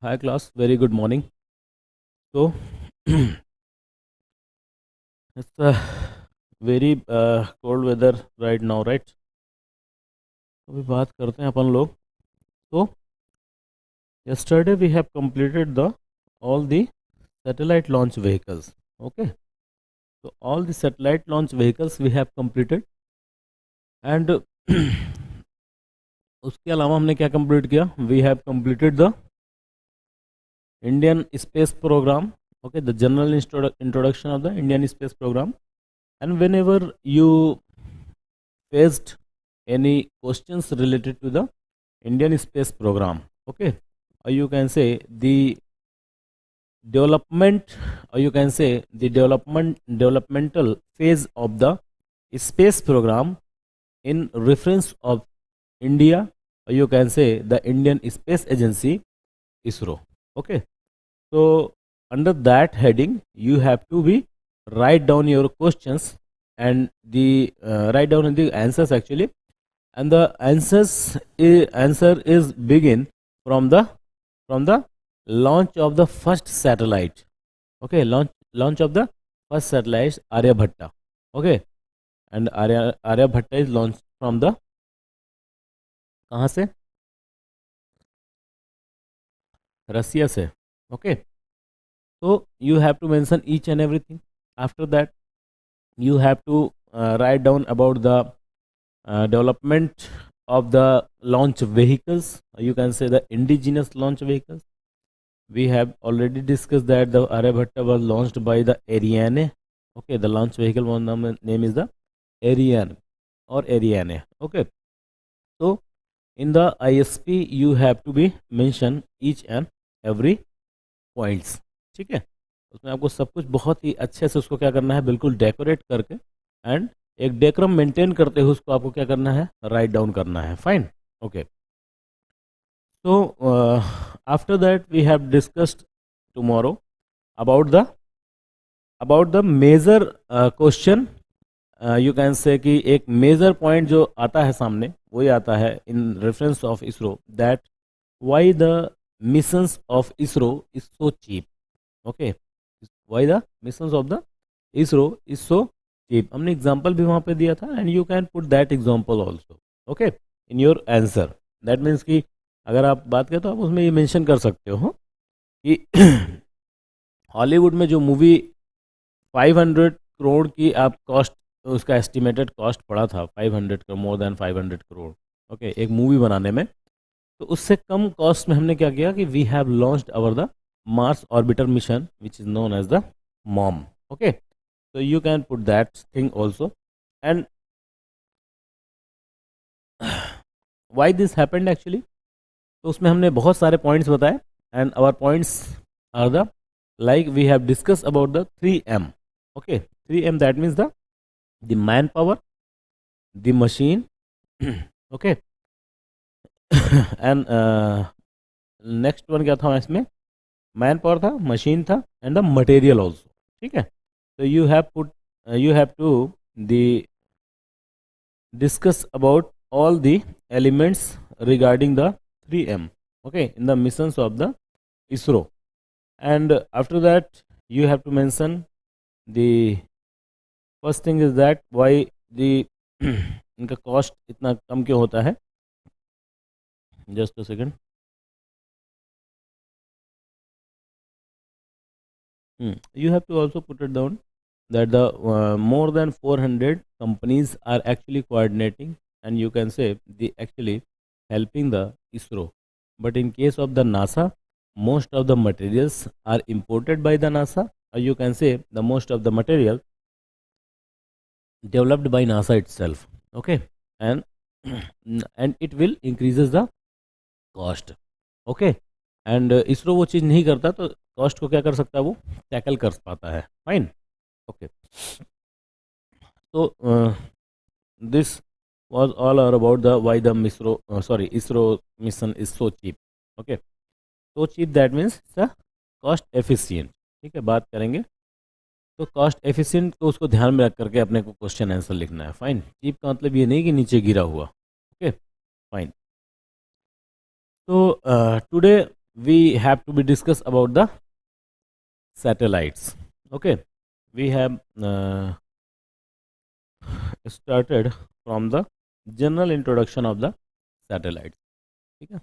Hi class, very good morning. So it's a very cold weather right now, right? अभी बात करते हैं अपन लोग. So yesterday we have completed the all the satellite launch vehicles. Okay. So all the satellite launch vehicles we have completed and उसके अलावा हमने क्या complete किया? We have completed the Indian space program. Okay, the general introduction of the Indian space program. And whenever you faced any questions related to the Indian space program, okay, or you can say the development, or you can say the developmental phase of the space program in reference of India, or you can say the Indian Space Agency, ISRO. Okay, so under that heading, you have to be write down your questions and the write down the answers actually, and the answer is begin from the launch of the first satellite. Okay, launch of the first satellite Aryabhatta. Okay, and Aryabhatta is launched from the कहाँ से? रसिया से. Okay, so you have to mention each and everything. After that, you have to write down about the development of the launch vehicles. You can say the indigenous launch vehicles. We have already discussed that the Aryabhatta was launched by the Ariane. Okay, the launch vehicle one name is the Ariane or Ariane. Okay, so in the ISP you have to be mention each and every points. ठीक है, उसमें आपको सब कुछ बहुत ही अच्छे से उसको क्या करना है, बिल्कुल डेकोरेट करके एंड एक डेकोरम मेंटेन करते हुए उसको आपको क्या करना है, राइट डाउन करना है. Fine. Okay, so after that we have discussed tomorrow about the major question. You can से कि एक मेजर पॉइंट जो आता है सामने वही आता है in reference of ISRO, that why the missions of ISRO is so cheap. Okay, why the missions of the ISRO is so cheap. हमने एग्जांपल भी वहाँ पे दिया था and you can put that example also. Okay, in your answer. That means कि अगर आप बात करें तो आप उसमें ये मेंशन कर सकते हो कि हॉलीवुड में जो मूवी 500 करोड़ की आप कॉस्ट, उसका एस्टिमेटेड कॉस्ट पड़ा था 500 crore, more than 500 crore. Okay, एक मूवी बनाने में. तो उससे कम कॉस्ट में हमने क्या किया कि we have launched our the Mars orbiter mission which is known as the MOM. Okay, so you can put that thing also. And why this happened actually, तो उसमें हमने बहुत सारे पॉइंट्स बताए and our points are the like we have discussed about the 3M. Okay, 3M, that means the manpower, the machine. Okay, and next one क्या था इसमें, man power था, मशीन था एंड द मटेरियल ऑल्सो. ठीक है, तो you have to the discuss about all the elements regarding the 3M. Okay, in the missions of the ISRO. And after that you have to mention the first thing is that why the इनका cost इतना कम क्यों होता है. Just a second. You have to also put it down that the more than 400 companies are actually coordinating, and you can say the actually helping the ISRO. But in case of the NASA, most of the materials are imported by the NASA, or you can say the most of the material developed by NASA itself. Okay, and and it will increases the cost. Okay, and ISRO वो चीज़ नहीं करता तो cost को क्या कर सकता है, वो टैकल कर पाता है. Fine. Okay, so this was all about the why the ISRO mission is so cheap. Okay, so cheap that means the cost efficient. ठीक है, बात करेंगे तो कॉस्ट एफिशिएंट को उसको ध्यान में रख करके अपने को क्वेश्चन आंसर लिखना है. फाइन. चीप का मतलब ये नहीं कि नीचे गिरा हुआ. Okay, fine. तो today we have to be discuss about the satellites. Okay, we have started from the general introduction of the satellites. ठीक है.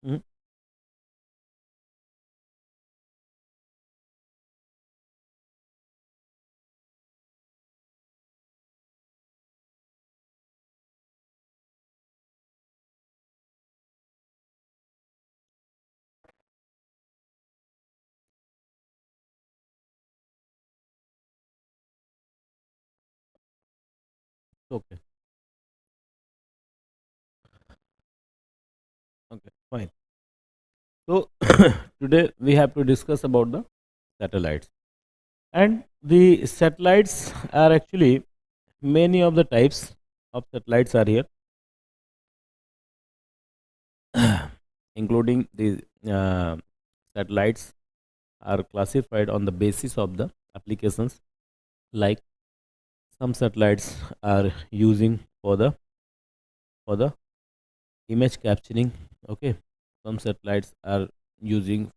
हम्म, okay, okay, fine. So today we have to discuss about the satellites, and the satellites are actually many of the types of satellites are here, including the satellites are classified on the basis of the applications. Like some satellites are using for the image capturing. Okay, some satellites are using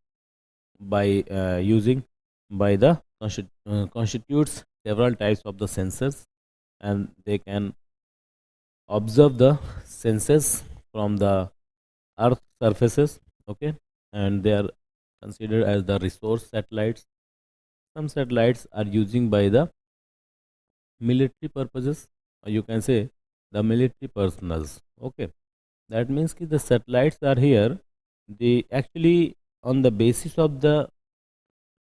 using by the constitutes several types of the sensors, and they can observe the senses from the earth surfaces. Okay, and they are considered as the resource satellites. Some satellites are using by the military purposes, or you can say the military personals. Okay, that means ki the satellites are here, they actually on the basis of the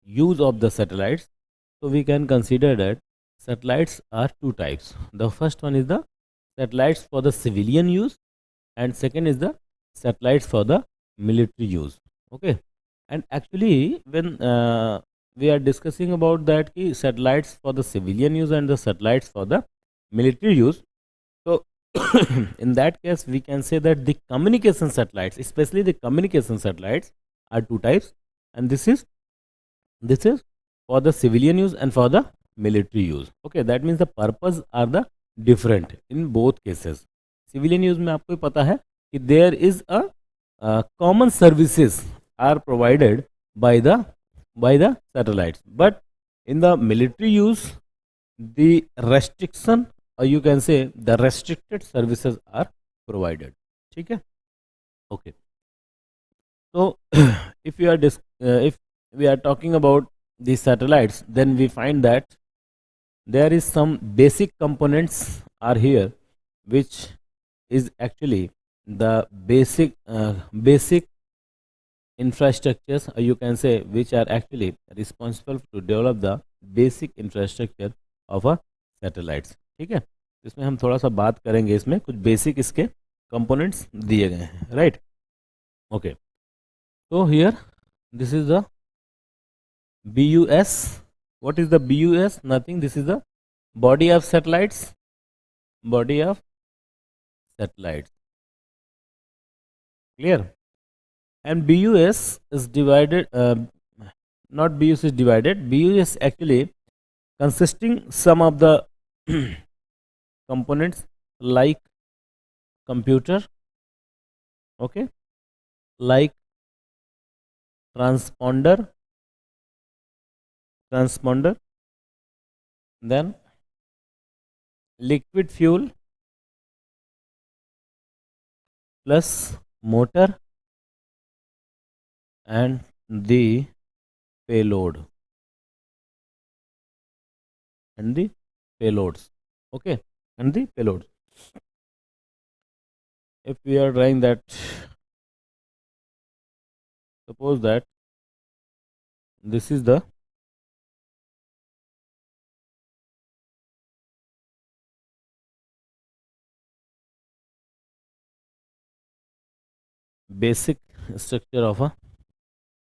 use of the satellites. So we can consider that satellites are two types. The first one is the satellites for the civilian use, and second is the satellites for the military use. Okay, and actually when we are discussing about that ki satellites for the civilian use and the satellites for the military use, so in that case we can say that the communication satellites, especially the communication satellites, are two types, and this is for the civilian use and for the military use. Okay, that means the purpose are the different in both cases. Civilian use में आपको पता है कि there is a common services are provided by the satellites, but in the military use the restriction, or you can say the restricted services are provided. ठीक है. Okay, so if we are talking about these satellites, then we find that there is some basic components are here, which is actually the basic infrastructures, or you can say which are actually responsible to develop the basic infrastructure of a satellites. ठीक है, इसमें हम थोड़ा सा बात करेंगे, इसमें कुछ बेसिक इसके कंपोनेंट्स दिए गए हैं. Right. Okay, so here this is the BUS. What is the BUS? Nothing. This is the body of satellites. Body of satellites. Clear? And BUS is divided. Not BUS is divided. BUS actually consisting some of the components like computer. Okay, like transponder, then liquid fuel plus motor and the payload and the payloads. Okay, and the payloads. If we are trying that, suppose that this is the basic structure of a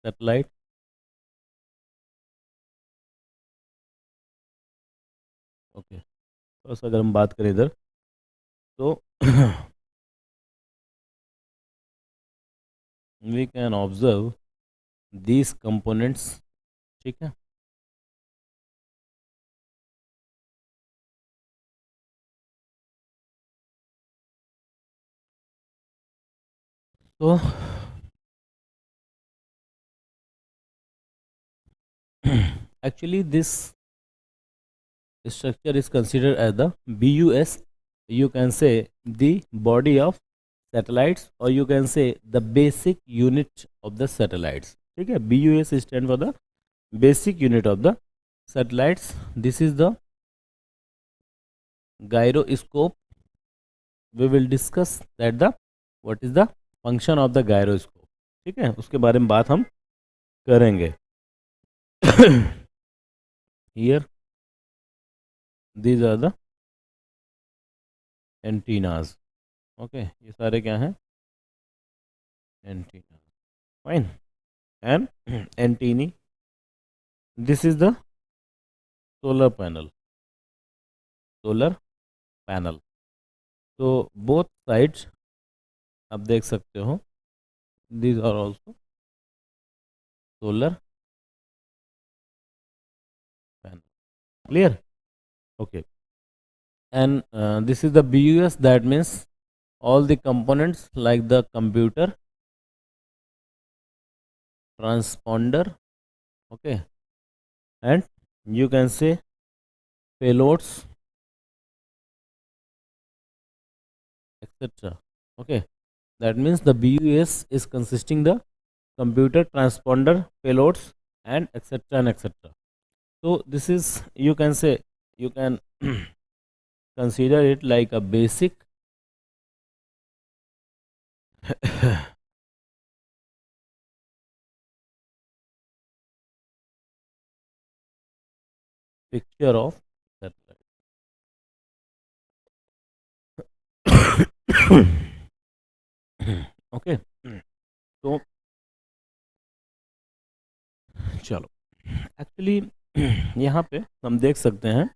satellite. Okay, थोड़ा सा अगर हम बात करें इधर, तो we can observe these components. ठीक है, तो actually this structure is considered as the BUS. You can say the body of satellites, or you can say the basic unit of the satellites. ठीक है, BUS stand for the basic unit of the satellites. This is the gyroscope. We will discuss that the what is the function of the gyroscope. ठीक है, उसके बारे में बात हम करेंगे. Here these are the antennas. Okay, ये सारे क्या हैं? Antennas. Fine. And antennae. This is the solar panel. Solar panel. So both sides आप देख सकते हो. These are also solar panel. Clear? Okay. And this is the BUS. That means all the components like the computer, transponder, okay, and you can say payloads, etc. Okay, that means the BUS is consisting the computer, transponder, payloads, and etc. and etc. So this is, you can say, you can consider it like a basic picture of satellite. Okay, तो चलो, actually यहाँ पे हम देख सकते हैं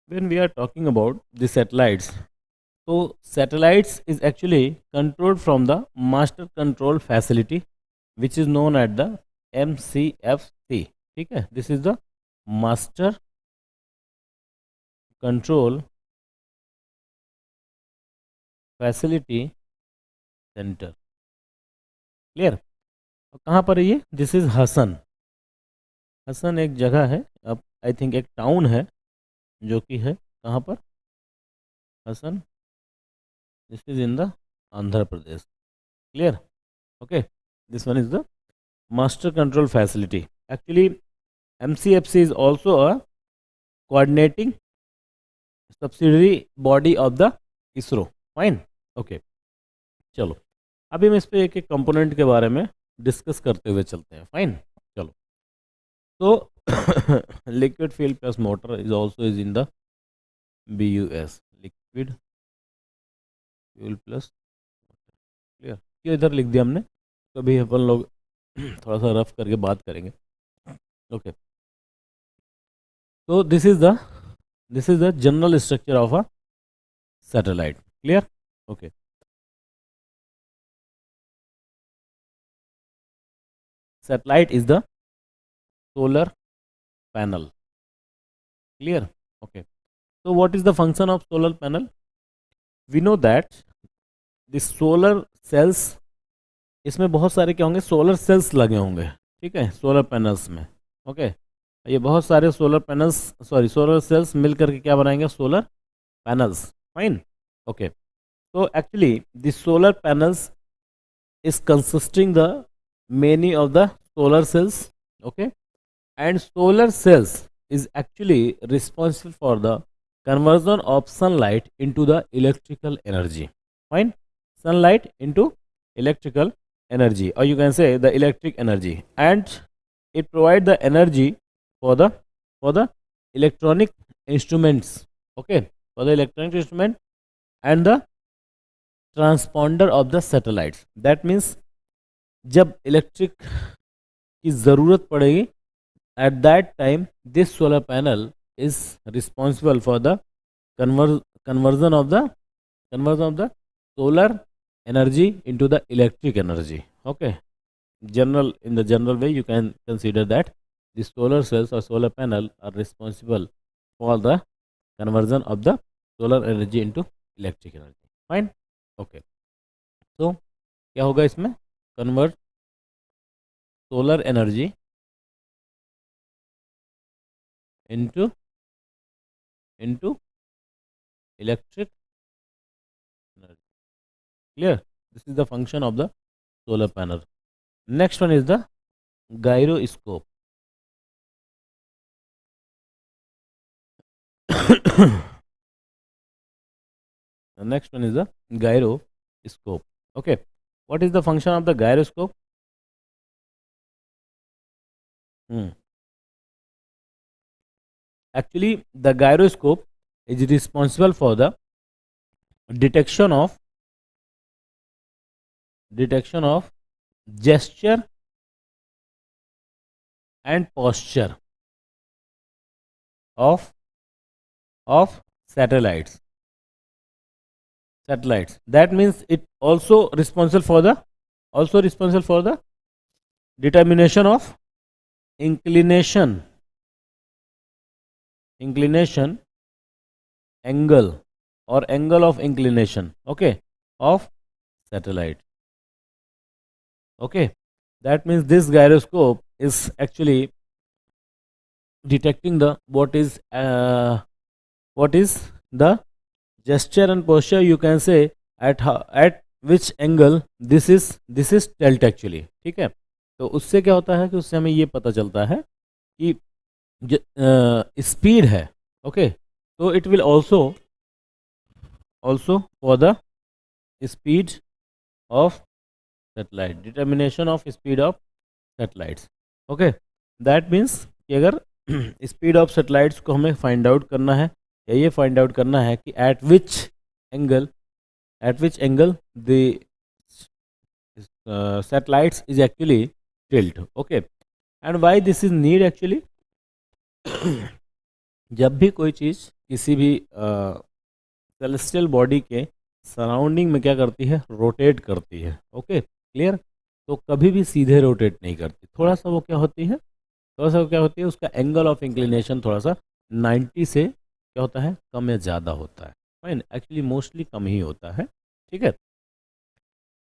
when we are talking about the satellites. So satellites is actually controlled from the master control facility, which is known as the MCFC. ठीक है, this is the master control facility center. Clear? कहाँ पर है ये? This is Hasan. Hasan एक जगह है, अब आई थिंक एक टाउन है जो कि है कहाँ पर? Hassan. This is in the Andhra Pradesh. Clear? Okay, this one is the master control facility. Actually, MCFC is also a coordinating subsidiary body of the ISRO. Fine. Okay. चलो, अभी हम इस पे एक एक कंपोनेंट के बारे में डिस्कस करते हुए चलते हैं. फाइन. चलो, तो liquid fuel plus motor is also is in the BUS. Liquid fuel plus. Clear? ये इधर लिख दिया हमने, कभी अपन लोग थोड़ा सा रफ करके बात करेंगे. ओके, तो this is the general structure of a satellite. Clear? Okay, satellite is the solar panel. Clear? Okay, so what is the function of solar panel? We know that the solar cells, इसमें बहुत सारे क्या होंगे? Solar cells लगे होंगे. ठीक है, solar panels में. ओके, ये बहुत सारे solar panels, sorry solar cells मिलकर के क्या बनाएंगे? Solar panels. Fine. Okay, so actually the solar panels is consisting the many of the solar cells. Okay, and solar cells is actually responsible for the conversion of sunlight into the electrical energy. Fine, sunlight into electrical energy, or you can say the electric energy, and it provide the energy for the electronic instruments. Okay, for the electronic instrument and the transponder of the satellites. That means जब electric की ज़रूरत पड़ेगी, at that time this solar panel is responsible for the conversion of the conversion of the solar energy into the electric energy. Okay, in the general way you can consider that the solar cells or solar panel are responsible for the conversion of the solar energy into electric energy. Fine. Okay, so क्या होगा इसमें, convert solar energy into electric energy. Clear? This is the function of the solar panel. Next one is the gyroscope. The next one is the gyroscope. Okay, what is the function of the gyroscope? Actually, the gyroscope is responsible for the detection of gesture and posture of satellites. That means it also responsible for the determination of inclination angle or angle of inclination, okay, of satellite. Okay, that means this gyroscope is actually detecting the what is the gesture and posture, you can say, at which angle this is tilt actually. ठीक है, तो उससे क्या होता है कि उससे हमें ये पता चलता है कि स्पीड है. ओके, तो it will also for the speed of satellite, determination of speed of satellites. Okay, that means कि अगर स्पीड ऑफ सैटेलाइट्स को हमें फाइंड आउट करना है या ये फाइंड आउट करना है कि eight which angle the satellites is actually tilt. Okay, and why this is need actually? जब भी कोई चीज़ किसी भी सेलेस्टियल बॉडी के सराउंडिंग में क्या करती है, रोटेट करती है. Okay, clear. तो कभी भी सीधे रोटेट नहीं करती, थोड़ा सा वो क्या होती है, उसका एंगल ऑफ इंक्लिनेशन थोड़ा सा 90 से क्या होता है, कम या ज़्यादा होता है. फाइन, एक्चुअली मोस्टली कम ही होता है. ठीक है,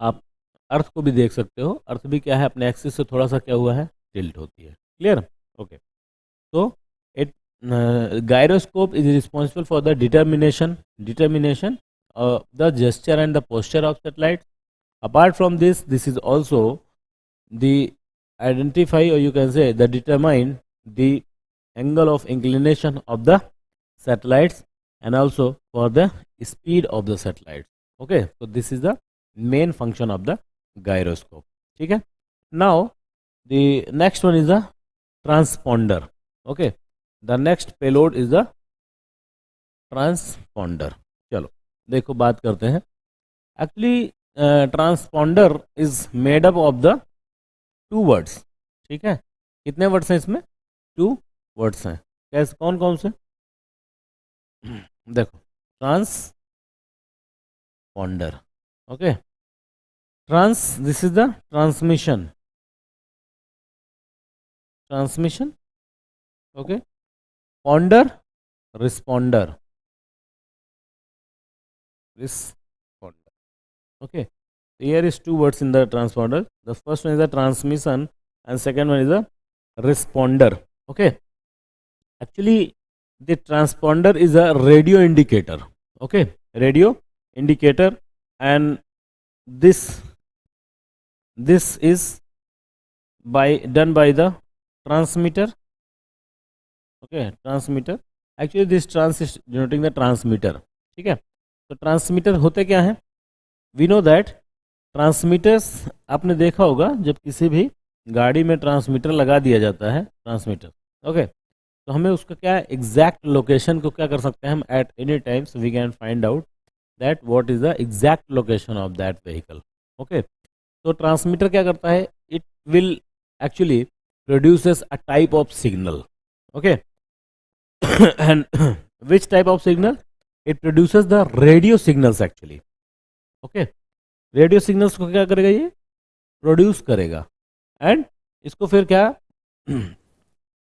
आप अर्थ को भी देख सकते हो, अर्थ भी क्या है, अपने एक्सिस से थोड़ा सा क्या हुआ है, टिल्ट होती है. क्लियर. ओके, तो it gyroscope is responsible for the determination the gesture and the posture of satellites. Apart from this is also the identify, or you can say the determine the angle of inclination of the satellites and also for the speed of the satellites. Okay, so this is the main function of the gyroscope. ठीक है. Now the next one is the transponder. Okay, the next payload is the transponder. चलो देखो बात करते हैं. Actually transponder is made up of the 2 words. ठीक है, कितने वर्ड्स हैं इसमें, 2 वर्ड्स हैं. कैसे, कौन कौन से, देखो, transponder. Okay, this is the transmission. Okay, ponder, responder. Okay, here is 2 words in the transponder. The first one is the transmission and second one is the responder. Okay, actually the transponder is a radio indicator. Okay, radio indicator, and this is done by the transmitter. Okay, transmitter. Actually this trans is denoting the transmitter. ठीक है, तो transmitter होते क्या है, we know that transmitters, आपने देखा होगा जब किसी भी गाड़ी में ट्रांसमीटर लगा दिया जाता है, ट्रांसमीटर. ओके, तो हमें उसका क्या है, एग्जैक्ट लोकेशन को क्या कर सकते हैं हम, at any times we can find out that what is the exact location of that vehicle. Okay, तो ट्रांसमीटर क्या करता है, it will actually produces a type of signal. Okay, and which type of signal, it produces the radio signals actually. Okay, radio signals को क्या करेगा, ये produce करेगा. And इसको फिर क्या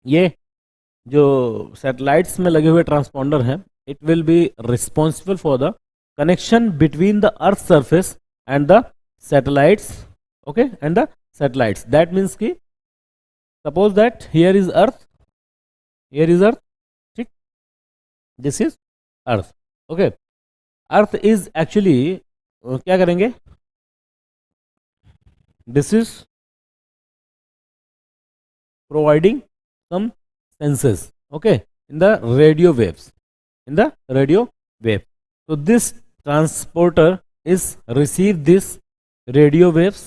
ये जो सैटेलाइट्स में लगे हुए ट्रांसपॉन्डर हैं, it will be responsible for the connection between the earth surface and the satellites. Okay, and the satellites, that means ki suppose that here is earth, here is earth, ठीक, this is earth. Okay, earth is actually क्या करेंगे, this is providing some senses, okay, in the radio waves, in the radio wave. So this transporter is receive this radio waves,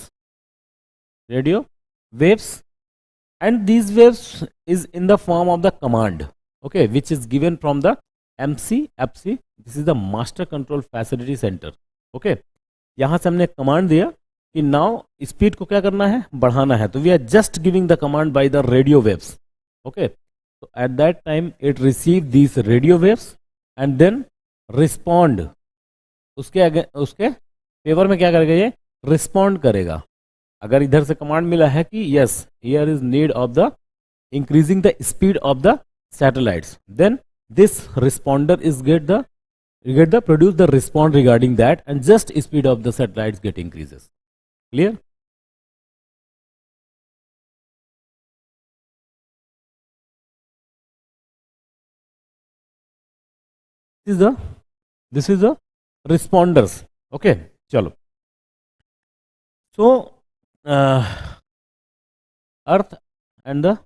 and these waves is in the form of the command, okay, which is given from the MCFC. This is the master control facility center. Okay, यहाँ से हमने command दिया कि now speed को क्या करना है, बढ़ाना है. तो we are just giving the command by the radio waves. Okay, तो at that time it receive these radio waves and then respond, उसके फेवर में क्या करेगा, ये रिस्पॉन्ड करेगा. अगर इधर से कमांड मिला है कि yes here is need of the increasing the speed of the satellites, then this responder is get the produce the response regarding that, and just speed of the satellites get increases. Clear? This is the responders. Okay, chalo. So earth and the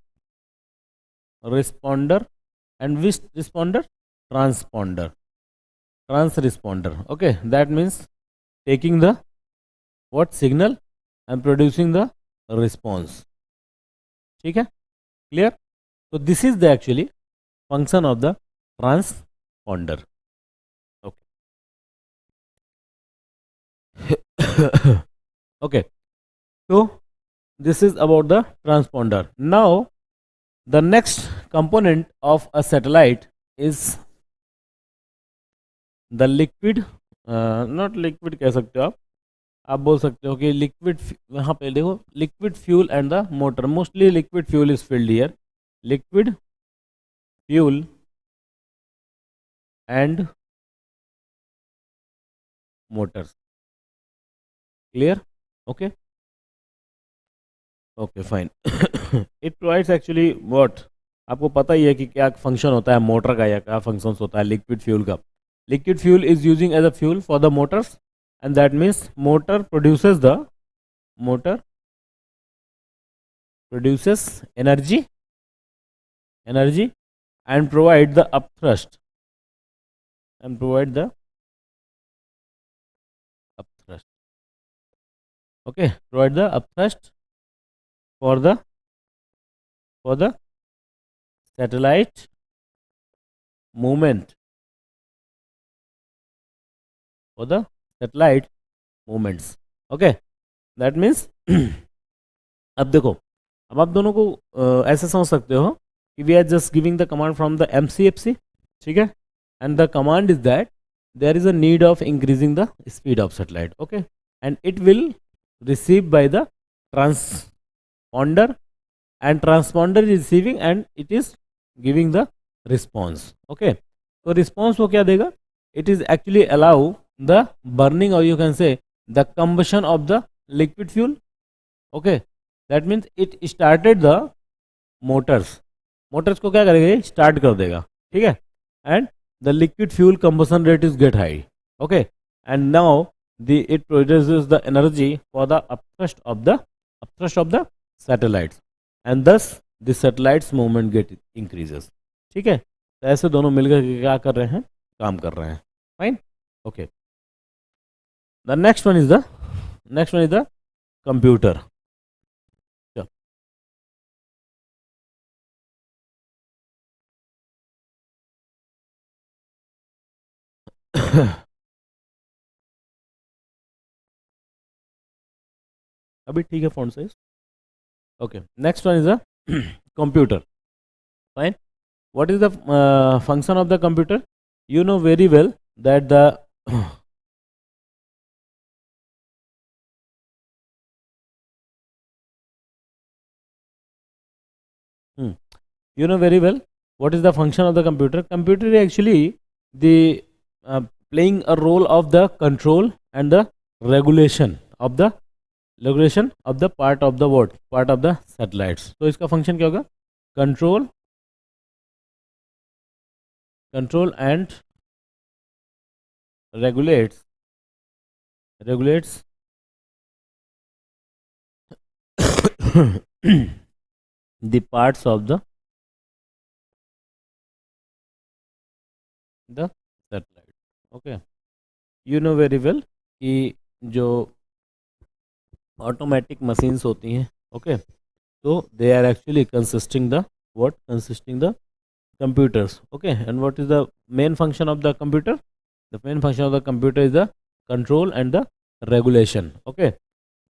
responder, and which responder, transponder. Okay, that means taking the what signal and producing the response. ठीक है, clear? So this is the actually function of the transponder. Okay, so this is about the transponder. Now the next component of a satellite is the liquid, not liquid कह सकते हो आप बोल सकते हो कि लिक्विड. यहाँ पे देखो, liquid fuel and the motor. Mostly liquid fuel is filled here. Liquid fuel and Motors. Clear? Okay, okay fine. It provides actually what, आपको पता ही है कि क्या फंक्शन होता है मोटर का या क्या फंक्शन होता है लिक्विड फ्यूल का. Liquid fuel is using as a fuel for the motors, and that means motor produces energy and provide the upthrust, okay, provide the upthrust for the satellite movement, for the satellite movements. Okay, that means अब देखो, अब आप दोनों को ऐसे समझ सकते हो कि we are just giving the command from the MCFC, ठीक है, and the command is that there is a need of increasing the speed of satellite. Okay, and it will receive by the transponder, and transponder is receiving and it is giving the response. Okay, तो response वो क्या देगा, it is actually allow the burning, or you can say the combustion of the liquid fuel. Okay, that means it started the motors को क्या करेगा, start कर देगा. ठीक है, and the liquid fuel combustion rate is get high. Okay, and now it produces the energy for the upthrust of the satellites, and thus the satellites movement get increases. ठीक है, तो ऐसे दोनों मिलकर क्या कर रहे हैं, काम कर रहे हैं. Fine. Okay, the next one is the computer. Yeah. अभी ठीक है font size. Okay, next one is the computer. Fine. What is the function of the computer? You know very well that the you know very well what is the function of the computer. Computer is actually the playing a role of the control and the regulation of the part of the what part of the satellites. तो इसका function क्या होगा? Control and regulates the parts of the satellite. Okay, you know very well कि जो automatic machines होती हैं, okay, तो they are actually consisting the computers. Okay, and what is the main function of the computer? The main function of the computer is the control and the regulation. Okay,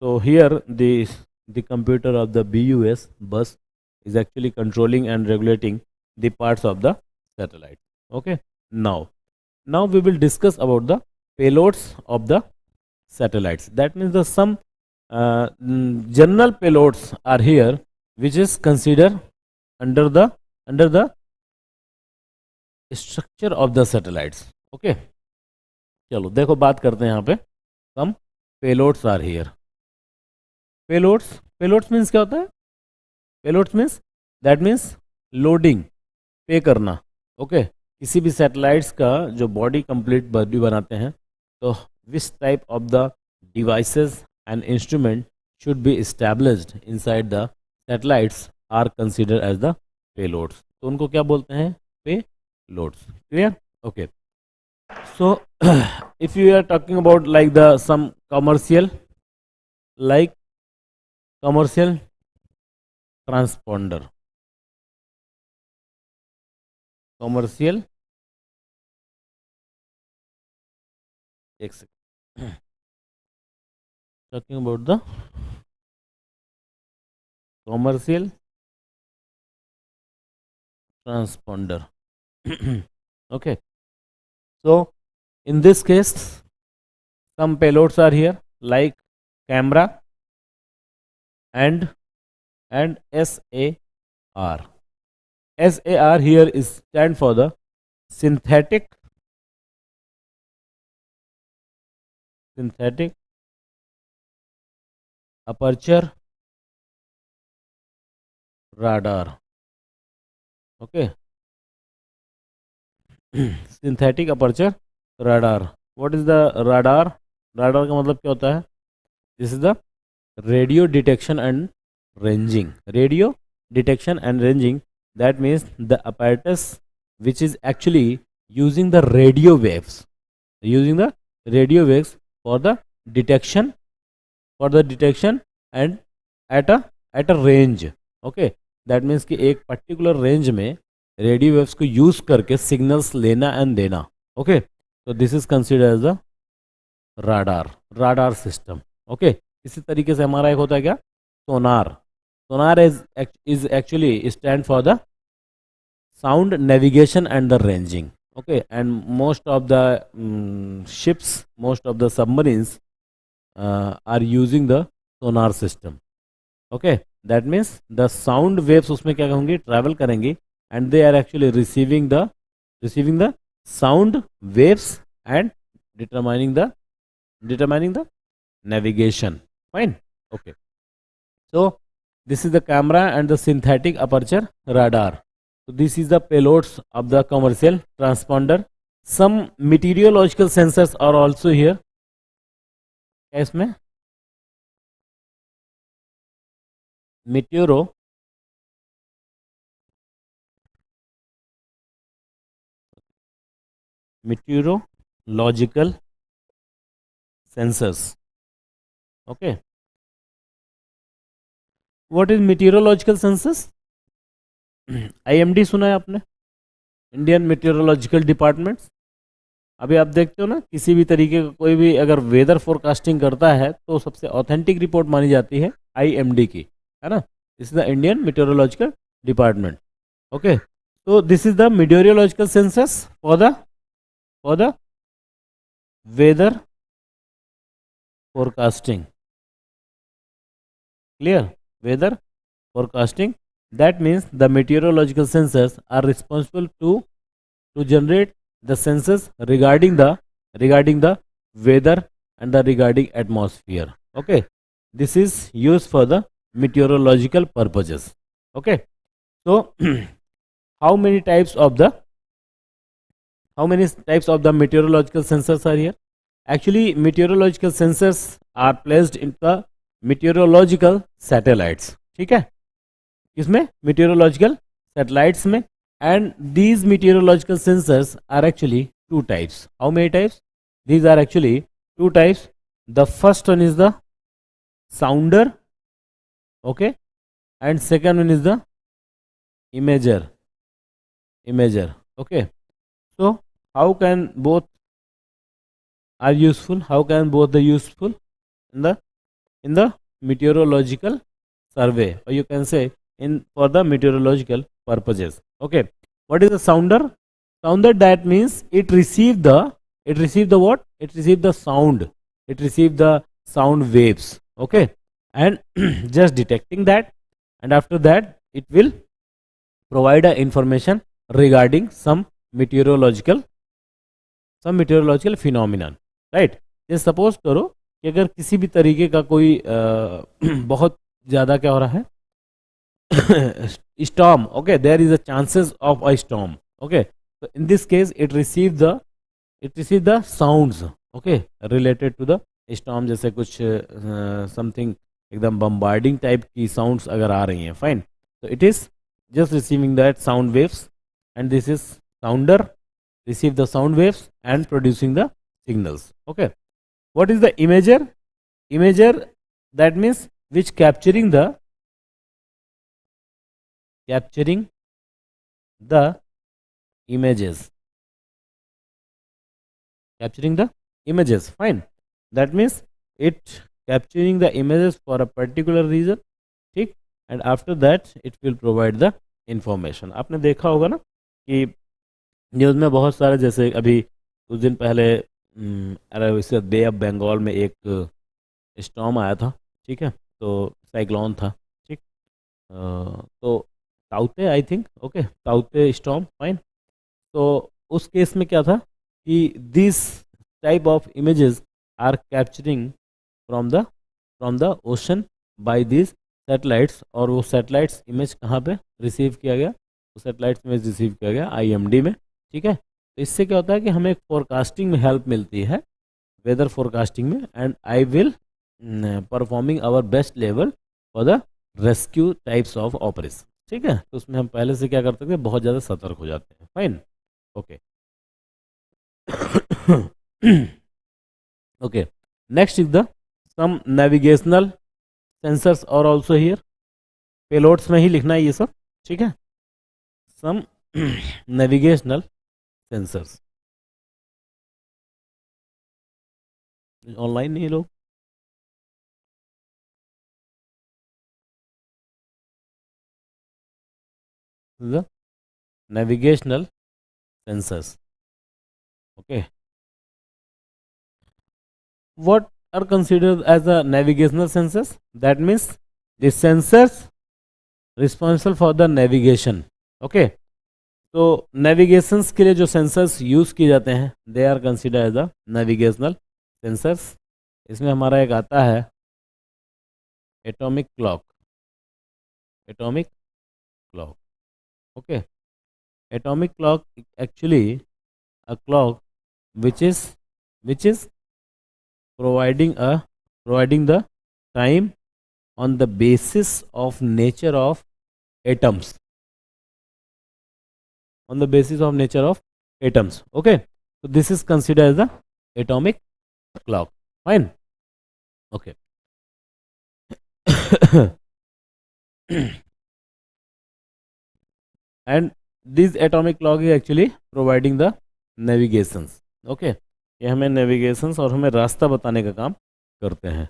so here the computer of the bus is actually controlling and regulating the parts of the satellite. Okay, now we will discuss about the payloads of the satellites. That means the some general payloads are here which is considered under the structure of the satellites. Okay, चलो देखो बात करते हैं यहाँ पे. some payloads are here. Payloads means क्या होता है? Payloads means that means loading, पे करना. ओके, किसी भी सैटेलाइट्स का जो बॉडी कंप्लीट बॉडी बनाते हैं, तो which type of the devices and instrument should be established inside the satellites are considered as the payloads. तो उनको क्या बोलते हैं? Payloads. Clear? Okay. So if you are talking about like the some commercial transponder, एक second. Talking about the commercial transponder. Okay, so in this case some payloads are here like camera and SAR. SAR here is stand for the synthetic aperture radar. Okay, synthetic aperture radar. What is the radar? Radar का मतलब क्या होता है? This is the radio detection and ranging. Radio detection and ranging, that means the apparatus which is actually using the radio waves for the detection and at a range. Okay, that means कि एक particular range में radio waves को use करके signals लेना and देना. Okay, तो this is considered as a radar system. Okay, इसी तरीके से हमारा एक होता है क्या? Sonar is actually stand for the sound navigation and the ranging. Okay, and most of the ships, most of the submarines are using the sonar system. Okay, that means the sound waves उसमें क्या होंगी? Travel करेंगी and they are actually receiving the sound waves and determining the navigation. Fine. Okay, so this is the camera and the synthetic aperture radar. So this is the payloads of the commercial transponder. Some meteorological sensors are also here. इसमें meteorological sensors. Okay, what is meteorological sensors? IMD सुना है आपने? Indian meteorological department. अभी आप देखते हो ना, किसी भी तरीके का कोई भी अगर वेदर फोरकास्टिंग करता है तो सबसे ऑथेंटिक रिपोर्ट मानी जाती है IMD की, है ना? This is the Indian meteorological department. Okay, so this is the meteorological sensors for the weather forecasting. Clear? Weather forecasting. That means the meteorological sensors are responsible to generate the sensors regarding the weather and the regarding atmosphere. Okay, this is used for the meteorological purposes. Okay, so how many types of the meteorological sensors are here? Actually, meteorological sensors are placed in the meteorological satellites. ठीक है, किसमें? meteorological satellites में. And these meteorological sensors are actually two types. How many types? These are actually two types. The first one is the sounder, okay, and second one is the imager. Okay. So how can both are useful? How can both the useful in the meteorological survey, or you can say in for the meteorological purposes? Okay. What is the sounder? Sounder, that means it receive the what? It receive the sound. It receive the sound waves. Okay, and just detecting that, and after that it will provide a information regarding some meteorological phenomenon, right? ये suppose करो कि अगर किसी भी तरीके का कोई बहुत ज़्यादा क्या हो रहा है, storm, okay, there is a chances of a storm, okay, so in this case it receives the sounds, okay, related to the storm. जैसे कुछ something एकदम bombarding type की sounds अगर आ रही हैं, fine, so it is just receiving that sound waves, and this is sounder receive the sound waves and producing the signals. Okay, what is the imager? That means which capturing the images, fine, that means it capturing the images for a particular reason, ठीक, and after that it will provide the information. आपने देखा होगा ना कि news में बहुत सारे, जैसे अभी कुछ दिन पहले अरे इससे बे ऑफ बंगाल में एक स्टॉर्म आया था, ठीक है, तो साइक्लोन था, ठीक, तो ताउते आई थिंक, ओके, ताउते स्टॉर्म, फाइन. तो उस केस में क्या था कि this type of images are capturing from the ocean by this satellites, और वो सैटेलाइट्स इमेज कहाँ पे रिसीव किया गया? वो सैटेलाइट्स इमेज रिसीव किया गया आईएमडी में, ठीक है. तो इससे क्या होता है कि हमें एक फोरकास्टिंग में हेल्प मिलती है, वेदर फोरकास्टिंग में, and I will performing our best level for the rescue types of operation, ठीक है. तो उसमें हम पहले से क्या कर सकते हैं, बहुत ज़्यादा सतर्क हो जाते हैं, fine, okay. Okay, next is the some navigational sensors और ऑल्सो हियर. पेलोड्स में ही लिखना है ये सब, ठीक है. सम नेविगेशनल सेंसर्स, ऑनलाइन नहीं लोग, the navigational sensors. Okay, what are considered as the navigational sensors? That means the sensors responsible for the navigation. Okay, तो नेविगेशंस के लिए जो सेंसर्स यूज़ किए जाते हैं, they are consider as the navigational sensors. इसमें हमारा एक आता है atomic clock. Okay, atomic clock actually a clock which is providing the time on the basis of nature of atoms, okay, so this is considered as the atomic clock, fine, okay. And this atomic clock is actually providing the navigations, okay, ये हमें navigations और हमें रास्ता बताने का काम करते हैं.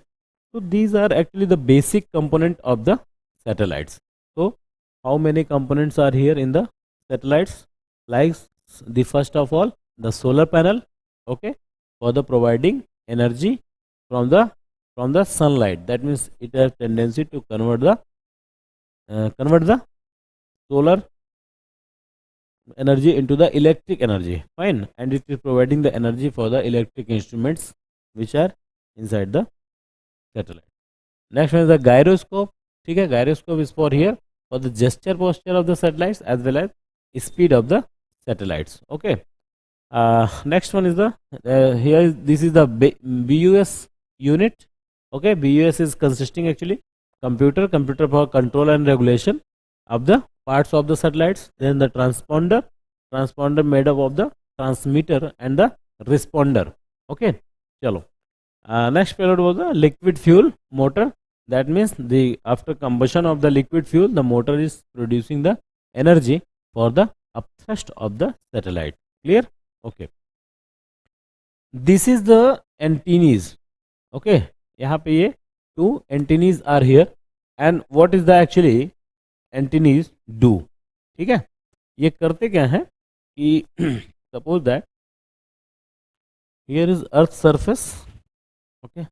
So these are actually the basic component of the satellites. So how many components are here in the satellites? Like the first of all the solar panel, okay, for the providing energy from the sunlight. That means it has tendency to convert the solar energy into the electric energy. Fine. And it is providing the energy for the electric instruments which are inside the satellite. Next one is the gyroscope. ठीक है, gyroscope is for here for the gesture posture of the satellites as well as speed of the satellites. Okay. Next one is the this is the BUS unit. Okay, BUS is consisting actually computer for control and regulation of the parts of the satellites. Then the transponder made up of the transmitter and the responder. Okay, chalo. Next payload was the liquid fuel motor. That means after combustion of the liquid fuel, the motor is producing the energy for the upthrust of the satellite. Clear? Okay. This is the antennas. Okay, यहाँ पे ये two antennas are here and what is the actually antennas do? ठीक है, ये करते क्या है कि suppose that here is earth surface. Okay,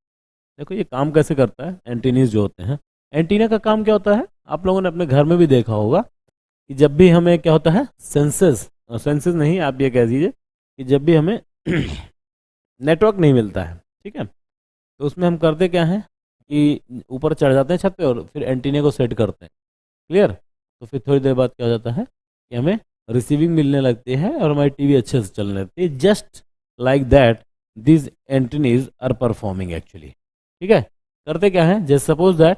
देखो ये काम कैसे करता है. एंटीनीज जो होते हैं, एंटीना का काम क्या होता है, आप लोगों ने अपने घर में भी देखा होगा कि जब भी हमें क्या होता है, सेंसेस नहीं, आप ये कह दीजिए कि जब भी हमें नेटवर्क नहीं मिलता है, ठीक है, तो उसमें हम करते क्या हैं कि ऊपर चढ़ जाते हैं छत पे और फिर एंटीने को सेट करते हैं. क्लियर? तो फिर थोड़ी देर बाद क्या हो जाता है कि हमें रिसीविंग मिलने लगती है और हमारी टीवी अच्छे से चलने लगती है. Just like that these antennas are performing actually. ठीक है, करते क्या है, just suppose that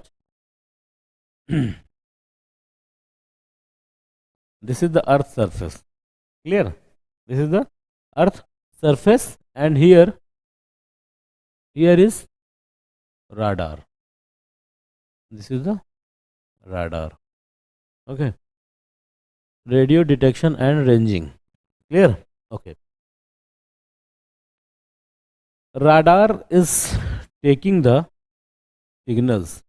this is the earth surface. Clear? This is the earth surface and here is radar. This is the radar. Okay, radio detection and ranging. Clear? Okay. Radar is taking the signals.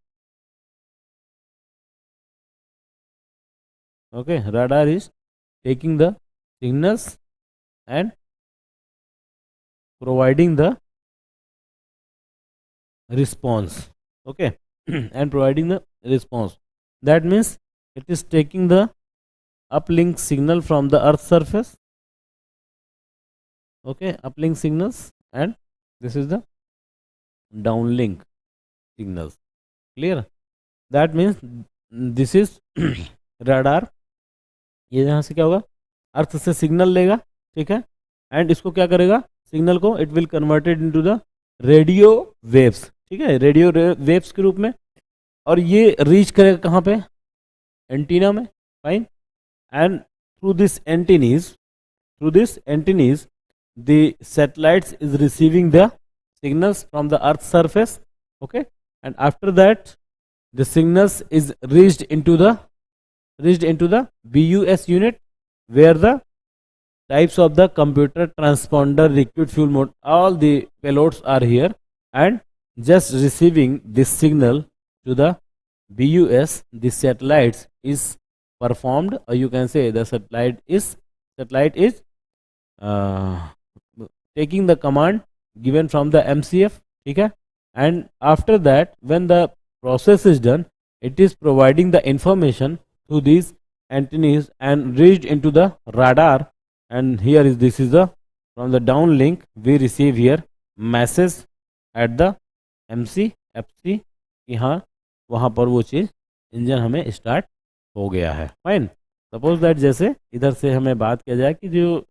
Okay, radar is taking the signals and providing the response. Okay, and providing the response. That means it is taking the uplink signal from the earth surface. Okay, uplink signals, and this is the downlink signals. Clear? That means this is radar. ये यहाँ से क्या होगा, अर्थ से signal लेगा, ठीक है, and इसको क्या करेगा, सिग्नल को it will converted into the radio waves. ठीक है, रेडियो वेव्स के रूप में, और ये रीच करेगा कहाँ पे, एंटीना में. Fine. And through this antennae the satellites is receiving the signals from the earth surface. Okay, and after that the signals is reached into the BUS unit, where the types of the computer, transponder, liquid fuel mode, all the payloads are here, and just receiving this signal to the BUS, the satellites is performed, or you can say the satellite is taking the command given from the MCF. ठीक है, and after that when the process is done, it is providing the information to these antennas and reached into the radar. And here is this is the from the downlink we receive here message at the MCFC कि हाँ वहाँ पर वो चीज़ engine हमें start हो गया है. Fine. Suppose that जैसे इधर से हमें बात किया जाए कि जो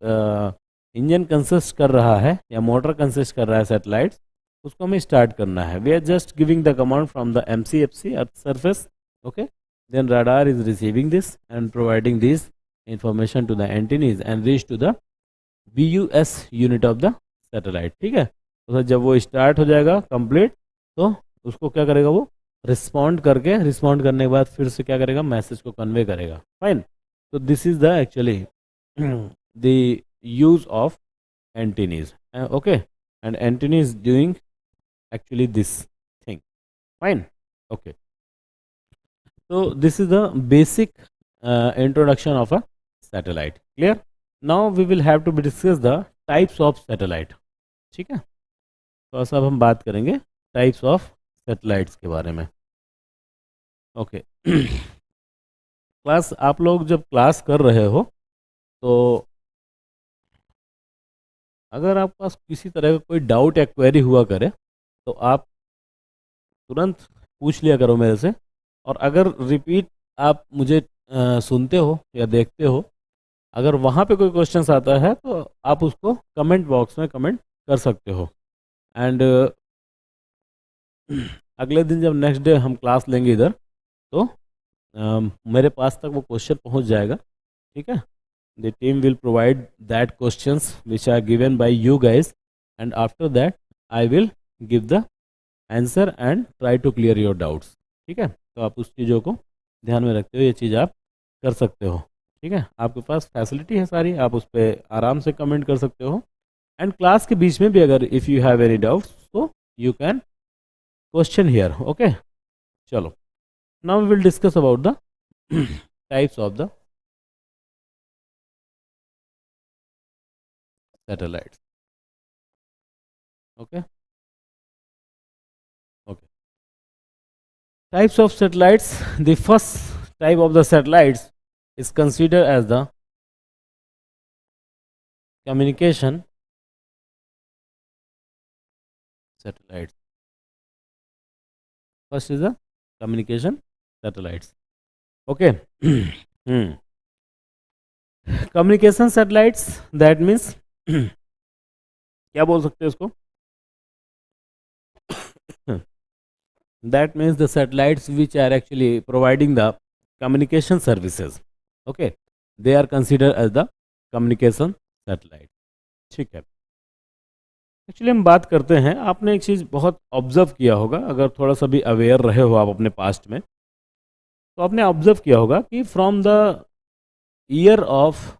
इंजन कंसिस्ट कर रहा है या मोटर कंसिस्ट कर रहा है सैटेलाइट्स, उसको हमें स्टार्ट करना है. We are just giving the command from the MCFC earth surface. Okay, then radar is receiving this and providing this information to the antennae and reach to the BUS unit of the satellite. ठीक है, तो जब वो start हो जाएगा complete, तो उसको क्या करेगा, वो रिस्पॉन्ड करने के बाद फिर से क्या करेगा, मैसेज को कन्वे करेगा. फाइन. तो this is the actually the use of antennas. Okay, and antenna is doing actually this thing. Fine. Okay, so this is the basic introduction of a satellite. Clear? Now we will have to discuss the types of satellite. ठीक है, थोड़ा सा अब हम बात करेंगे types of satellites के बारे में। ओके क्लास, आप लोग जब क्लास कर रहे हो तो अगर आपके पास किसी तरह का कोई डाउट या क्वेरी हुआ करे तो आप तुरंत पूछ लिया करो मेरे से। और अगर रिपीट आप मुझे सुनते हो या देखते हो, अगर वहाँ पे कोई क्वेश्चंस आता है तो आप उसको कमेंट बॉक्स में कमेंट कर सकते हो। एंड अगले दिन जब नेक्स्ट डे हम क्लास लेंगे इधर, तो मेरे पास तक वो क्वेश्चन पहुँच जाएगा। ठीक है, the team will provide that questions which are given by you guys, and after that I will give the answer and try to clear your doubts. ठीक है, तो आप उस चीज़ों को ध्यान में रखते हुए ये चीज़ आप कर सकते हो। ठीक है, आपके पास फैसिलिटी है सारी, आप उस पर आराम से कमेंट कर सकते हो। एंड क्लास के बीच में भी अगर if you have any doubts तो you can question here. Okay, चलो, now we will discuss about the types of the satellites. Okay, okay. Types of satellites. The first type of the satellites is considered as the communication satellites. First is the communication satellites. Okay. Communication satellites, that means क्या बोल सकते हैं इसको? That means the satellites which are actually providing the communication services. Okay, they are considered as the communication satellite. ठीक है, actually हम बात करते हैं, आपने एक चीज़ बहुत ऑब्जर्व किया होगा, अगर थोड़ा सा भी अवेयर रहे हो आप अपने पास्ट में, तो आपने ऑब्जर्व किया होगा कि फ्रॉम द ईयर ऑफ,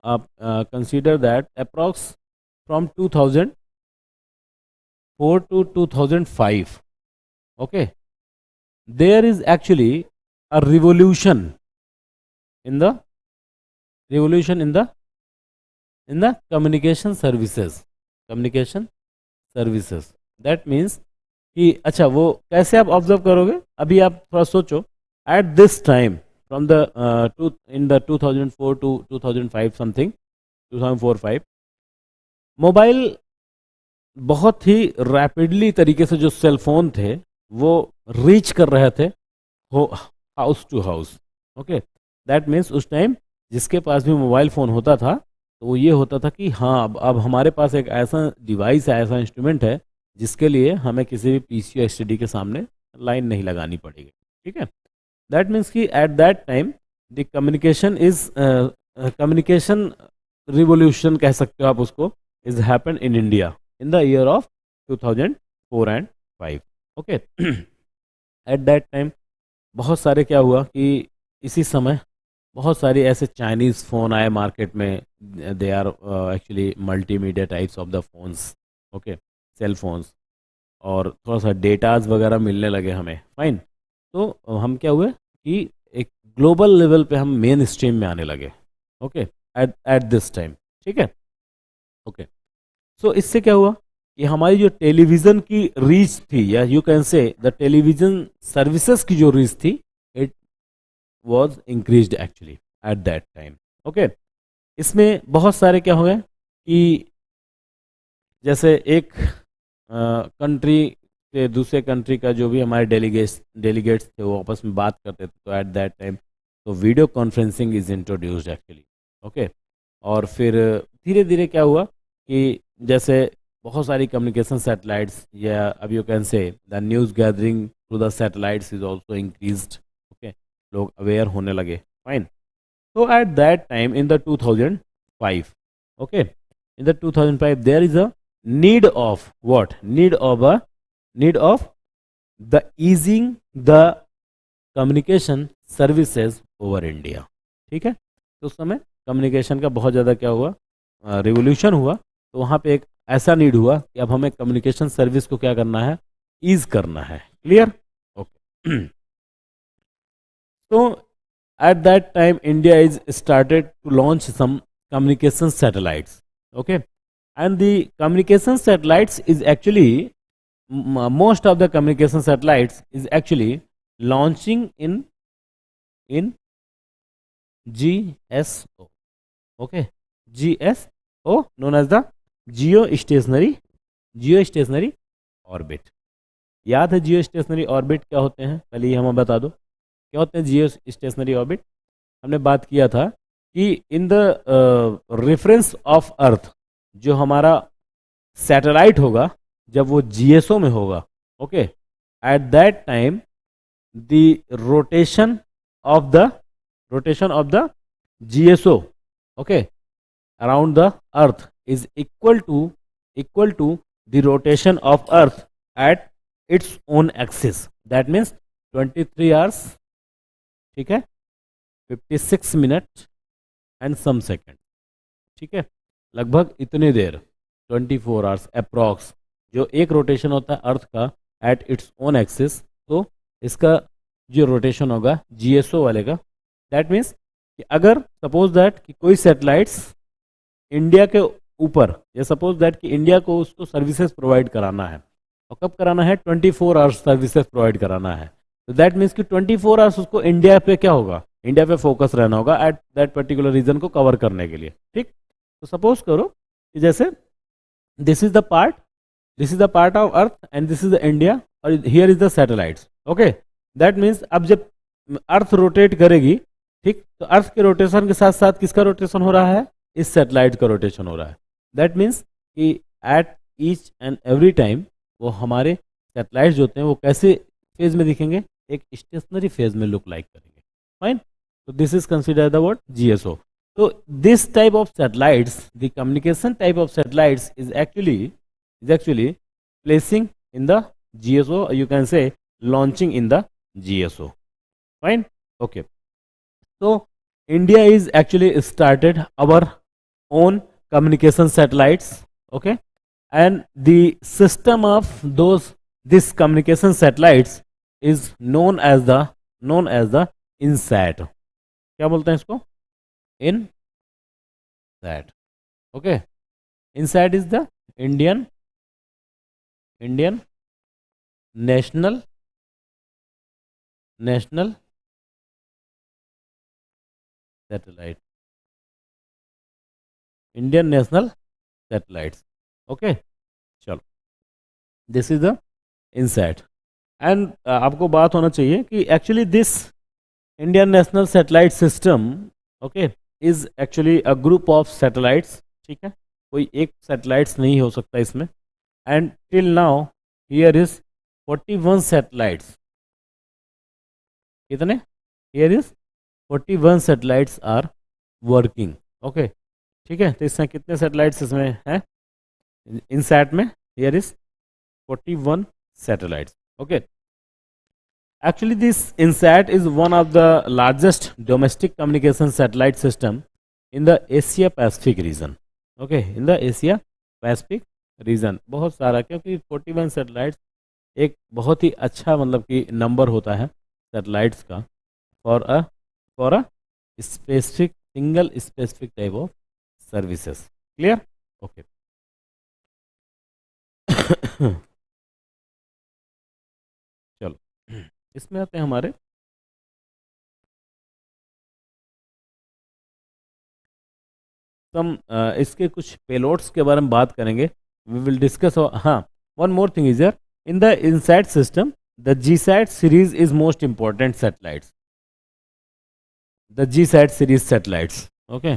आप consider that approx from 2004 to 2005, okay, there is actually a revolution in the communication services. That means कि अच्छा, वो कैसे आप ऑब्जर्व करोगे, अभी आप थोड़ा सोचो। At this time from the in the 2004 to 2005 something, 2004-5, mobile बहुत ही रैपिडली तरीके से जो सेल फोन थे वो रीच कर रहे थे house to house. Okay, that means उस टाइम जिसके पास भी मोबाइल फ़ोन होता था तो वो ये होता था कि हाँ, अब हमारे पास एक ऐसा डिवाइस है, ऐसा इंस्ट्रूमेंट है जिसके लिए हमें किसी भी पीसी या एसटीडी के सामने लाइन नहीं लगानी पड़ेगी। ठीक है, दैट मीन्स कि eight that time the communication revolution कह सकते हो आप उसको, is happen in India in the year of 2004 and 5. Okay, at that time बहुत सारे क्या हुआ कि इसी समय बहुत सारी ऐसे चाइनीज़ फ़ोन आए मार्केट में। They are actually multimedia types of the phones, okay, cell phones, और थोड़ा सा डेटाज वगैरह मिलने लगे हमें। फाइन, तो हम क्या हुए कि एक ग्लोबल लेवल पे हम मेन स्ट्रीम में आने लगे। Okay, at this time. ठीक है, ओके, सो इससे क्या हुआ कि हमारी जो टेलीविज़न की रीच थी, या you can say the television services की जो रीच थी, it was increased actually eight that time. Okay, इसमें बहुत सारे क्या हो गए कि जैसे एक कंट्री से दूसरे कंट्री का जो भी हमारे डेलीगेट्स थे वो आपस में बात करते थे, तो एट दैट टाइम तो video conferencing is introduced actually. Okay, और फिर धीरे धीरे क्या हुआ कि जैसे बहुत सारी कम्युनिकेशन सैटेलाइट्स, या अब you can say the news gathering through the satellites is also increased. Okay, लोग अवेयर होने लगे। फाइन, तो at that time in the 2005, okay, in the 2005 there is a need of what, need of the easing the communication services over India. ठीक है, तो उस समय communication का बहुत ज़्यादा क्या हुआ, रिवोल्यूशन हुआ। तो वहाँ पे एक ऐसा नीड हुआ कि अब हमें कम्युनिकेशन सर्विस को क्या करना है, ईज करना है। क्लियर? ओके, तो at that time India is started to launch some communication satellites. Okay, and the communication satellites is actually most of the communication satellites is actually launching in GSO. Okay, GSO known as the geo stationary orbit. याद है जियो stationery orbit क्या होते हैं? पहले ये हमें बता दो क्या होते हैं जियो स्टेशनरी ऑर्बिट। हमने बात किया था कि in the reference of earth जो हमारा सैटेलाइट होगा जब वो जीएसओ में होगा, okay, eight that time the rotation of the GSO, okay, around the earth is equal to the rotation of earth at its own axis. That means 23 hours, ठीक है, 56 minute and some second, ठीक है, लगभग इतनी देर 24 hours approx जो एक rotation होता है अर्थ का एट इट्स ओन एक्सिस। तो इसका जो रोटेशन होगा जीएसओ वाले का, दैट मीन्स कि अगर सपोज दैट कि कोई सैटेलाइट्स इंडिया के ऊपर, या सपोज दैट कि इंडिया को उसको सर्विसेज प्रोवाइड कराना है, और कब कराना है? 24 आवर्स सर्विसेज प्रोवाइड कराना है। तो दैट मीन्स कि 24 आवर्स उसको इंडिया पे क्या होगा? इंडिया पे फोकस रहना होगा एट दैट पर्टिकुलर रीजन को कवर करने के लिए, ठीक। तो सपोज करो कि जैसे this is the part of earth and this is the India और here is the satellites, okay. That means अब जब अर्थ रोटेट करेगी, ठीक, तो अर्थ के रोटेशन के साथ साथ किसका रोटेशन हो रहा है? इस सैटेलाइट का रोटेशन हो रहा है। दैट मीन्स कि at each and every time वो हमारे सैटेलाइट्स जो होते हैं वो कैसे फेज में दिखेंगे? एक स्टेशनरी फेज में लुक लाइक करेंगे, फाइन। तो this is consider the what? GSO. तो this type of satellites, the communication type of satellites is actually placing in the GSO, you can say launching in the GSO, fine, okay. So India is actually started our own communication satellites, okay, and the system of this communication satellites is known as the INSAT. क्या बोलते हैं इसको? INSAT, okay. INSAT is the Indian national satellite, Indian national satellites, okay. चलो, this is the INSAT and आपको बात होना चाहिए कि actually this Indian national satellite system, okay, is actually a group of satellites, ठीक है, कोई एक सैटेलाइट्स नहीं हो सकता इसमें। And till now here is 41 satellites. कितने? Here is 41 satellites are working, okay, ठीक है। तो इसमें कितने सैटेलाइट्स इसमें हैं? INSAT में here is 41 satellites, okay. Actually this INSAT is one of the largest domestic communication satellite system in the Asia Pacific region, okay, in the Asia Pacific region। बहुत सारा, क्योंकि 41 सैटेलाइट्स एक बहुत ही अच्छा मतलब कि नंबर होता है सैटेलाइट्स का for a specific single specific type of services, clear, okay. चलो इसमें आते हैं हमारे इसके कुछ पेलोड्स के बारे में बात करेंगे। We will discuss. हाँ, one more thing is there in the INSAT system, the GSAT series is most important satellites, the GSAT series satellites, okay,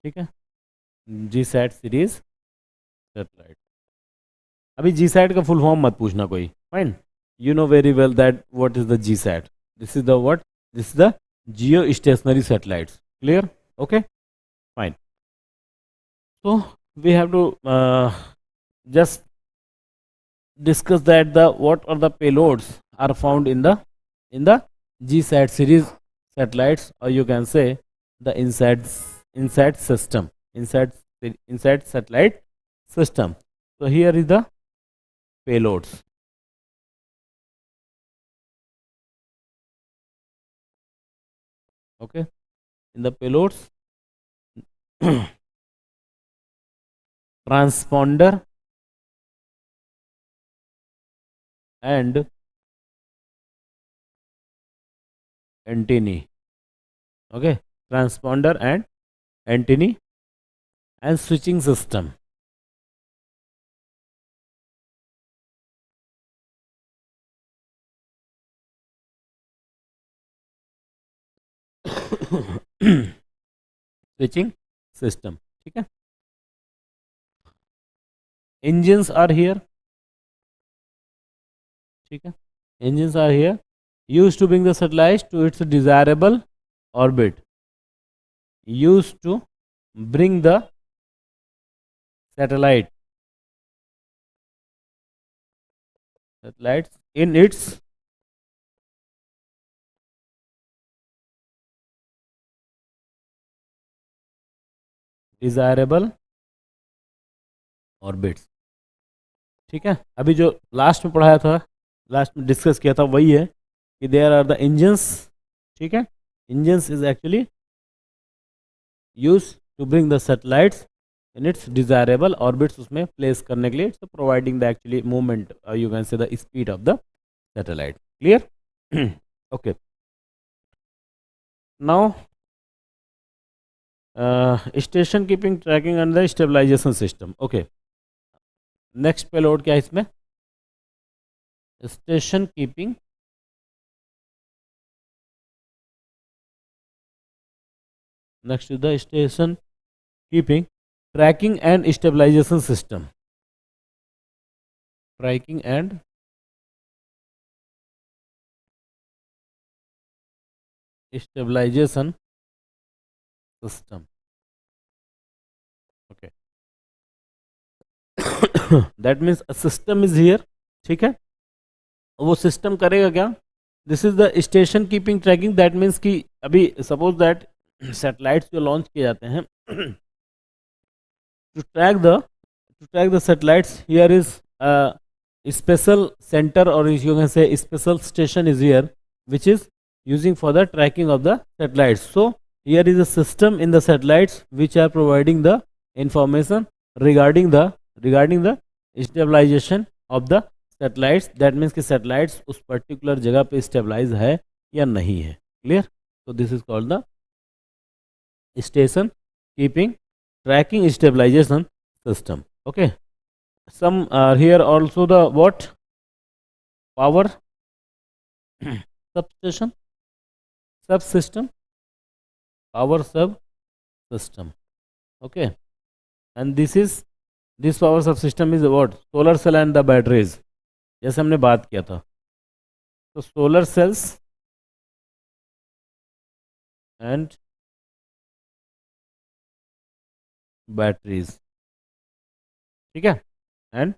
ठीक है, GSAT सीरीज सैटेलाइट। अभी GSAT का फुल फॉर्म मत पूछना कोई, fine, you know very well that what is the GSAT. This is the what? This is the geostationary satellites. Clear? Okay, fine. So we have to just discuss that the what are the payloads are found in the GSAT series satellites, or you can say the INSAT system, INSAT satellite system. So here is the payloads. Okay, in the payloads transponder and antennae. Okay, transponder and antennae and switching system. Switching system. ठीक है. Engines are here. ठीक है. Engines are here used to bring the satellites to its desirable orbit. Used to bring the satellites in its desirable orbits. ठीक है. अभी जो last में पढ़ाया था, लास्ट में डिस्कस किया था, वही है कि देयर आर द इंजन्स. ठीक है. Engines is actually use to bring the satellites in its desirable orbits, उसमें प्लेस करने के लिए. It's providing the actually movement, you can say the speed of the satellite. Clear? Okay. Now station keeping, tracking and the stabilization system. Okay. Next payload क्या है इसमें? Station keeping, next is the station keeping, tracking and stabilization system. Tracking and stabilization system. Okay. That means a system is here. ठीक है. वो system करेगा क्या? This is the station keeping tracking. That means कि अभी suppose that satellites जो launch किए जाते हैं, to track the satellites, here is special centre और you can say special station is here which is using for the tracking of the satellites. So here is a system in the satellites which are providing the information regarding the stabilization of the satellites. That means कि satellites उस particular जगह पे stabilize है या नहीं है. Clear? So this is called the station keeping, tracking, stabilization system. Okay. Some are here also the what? Power substation, subsystem, power subsystem. Okay. And this power subsystem is what? Solar cell and the batteries. जैसे हमने बात किया था. तो solar cells and batteries. ठीक है. And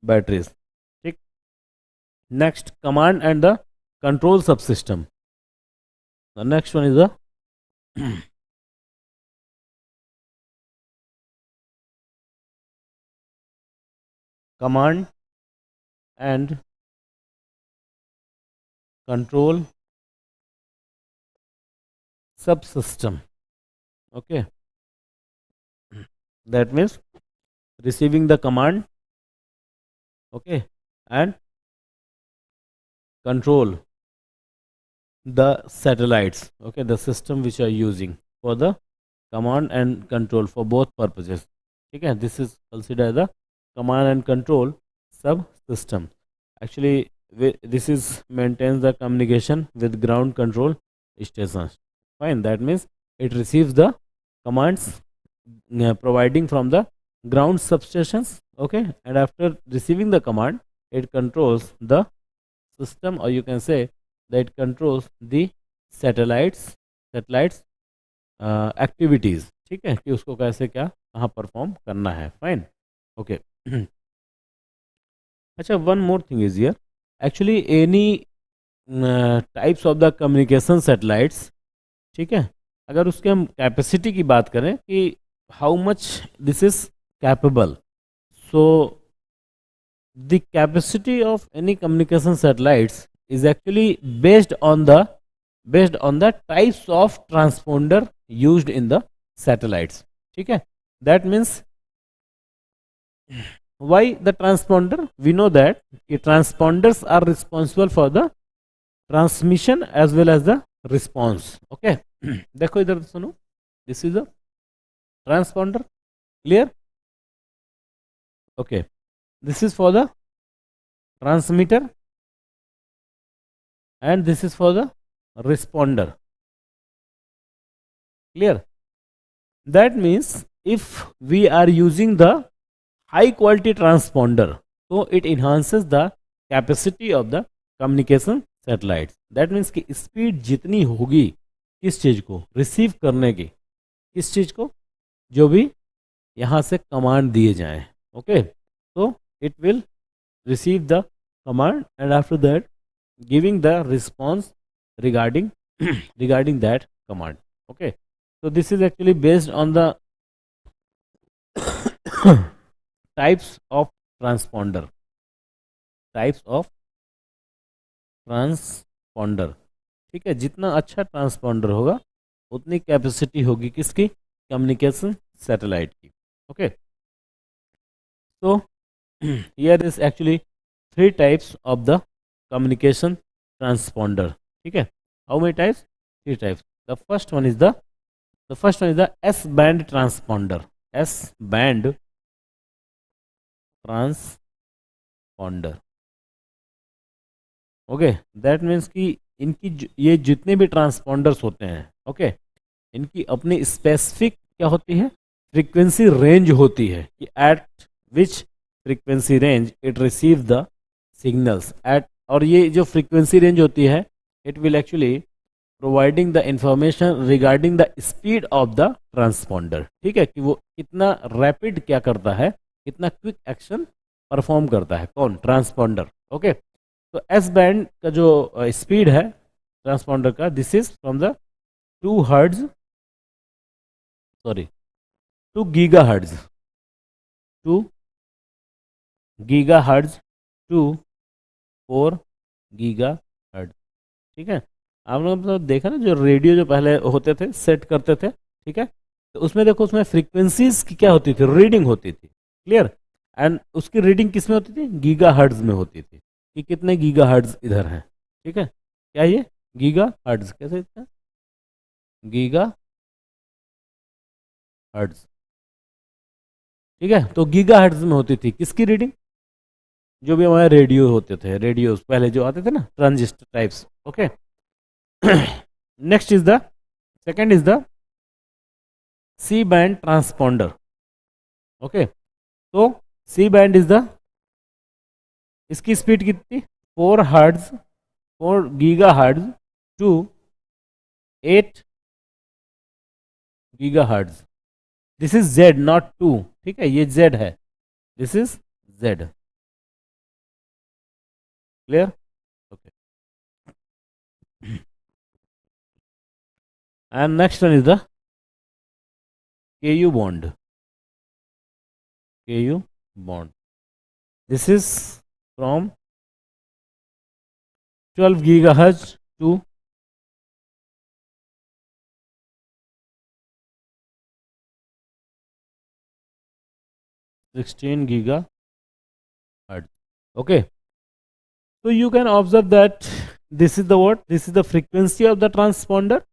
batteries. ठीक. Next, command and the control subsystem. The next one is the command and control subsystem. Okay. That means receiving the command, okay, and control the satellites. Okay, the system which are using for the command and control for both purposes. Okay, this is considered the command and control subsystem. Actually, this is maintains the communication with ground control stations. Fine. That means it receives the commands providing from the ground substations. Okay, and after receiving the command, it controls the system, or you can say that it controls the satellites activities. ठीक है, कि उसको कैसे क्या कहाँ perform करना है. Fine. Okay. अच्छा, one more thing is here. Actually any types of the communication satellites, ठीक है, अगर उसके हम कैपेसिटी की बात करें कि how much this is capable, so the capacity of any communication satellites is actually based on the types of transponder used in the satellites. ठीक है, that means why the transponder, we know that कि transponders are responsible for the transmission as well as the response. Okay, देखो इधर सुनो, this is the transponder, clear. Okay, this is for the transmitter and this is for the responder, clear. That means if we are using the high quality transponder, so it enhances the capacity of the communication satellites. That means कि speed जितनी होगी किस चीज को receive करने की, किस चीज को, जो भी यहाँ से कमांड दिए जाएं. ओके, तो it will receive the command and after that giving the response regarding regarding that command. Okay, so this is actually based on the types of transponder, types of transponder. ठीक है, जितना अच्छा transponder होगा उतनी capacity होगी किसकी, communication satellite की. Okay, so here is actually three types of the communication transponder. ठीक है, how many types? Three types. The first one is the S band transponder. S band transponder. Okay, that means कि इनकी ये जितने भी ट्रांसपॉन्डर्स होते हैं, ओके, इनकी अपनी स्पेसिफिक क्या होती है, फ्रीक्वेंसी रेंज होती है कि eight which frequency range it receive the signals eight. और ये जो फ्रीक्वेंसी रेंज होती है, it will actually providing the information regarding the speed of the transponder. ठीक है, कि वो कितना रैपिड क्या करता है, कितना क्विक एक्शन परफॉर्म करता है, कौन, ट्रांसपॉन्डर. ओके, तो एस बैंड का जो स्पीड है ट्रांसपॉन्डर का, this is from the 2 hertz, sorry 2 gigahertz, 2 gigahertz to 4 gigahertz. ठीक है, आप लोगों ने देखा ना, जो रेडियो जो पहले होते थे सेट करते थे, ठीक है, तो उसमें देखो, उसमें फ्रीक्वेंसीज की क्या होती थी, रीडिंग होती थी, क्लियर. एंड उसकी रीडिंग किस में होती थी, गीगाहर्ट्ज में होती थी, कि कितने गीगाहर्ट्ज इधर हैं. ठीक है, क्या ये गीगाहर्ट्ज, कैसे लिखते हैं, गीगाहर्ट्ज. ठीक है, तो गीगाहर्ट्ज में होती थी किसकी रीडिंग, जो भी हमारे रेडियो होते थे, रेडियो पहले जो आते थे ना, transistor types. Okay, next is the second is the C band transponder. Okay, तो सी बैंड इज द, इसकी स्पीड कितनी, 4 hertz, 4 gigahertz to 8 gigahertz. This is Z not 2. ठीक है, ये जेड है, this is Z, clear. Okay, and next one is the Ku bond. Ku bond, this is from 12 gigahertz to 16 gigahertz. Okay, so you can observe that this is the what, this is the frequency of the transponder,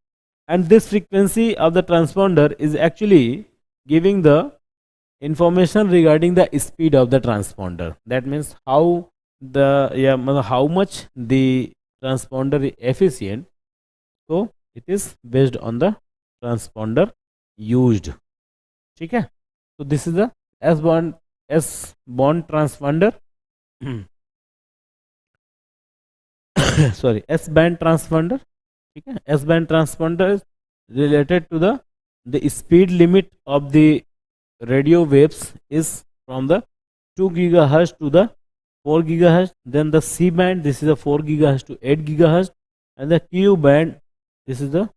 and this frequency of the transponder is actually giving the information regarding the speed of the transponder. That means how the, how much the transponder is efficient. So it is based on the transponder used. ठीक है, so this is the S bond transponder sorry, S band transponder. ठीक है, S band transponder is related to the speed limit of the radio waves is from the 2 gigahertz to the 4 gigahertz. Then the C band, this is the 4 gigahertz to 8 gigahertz, and the Q band, this is the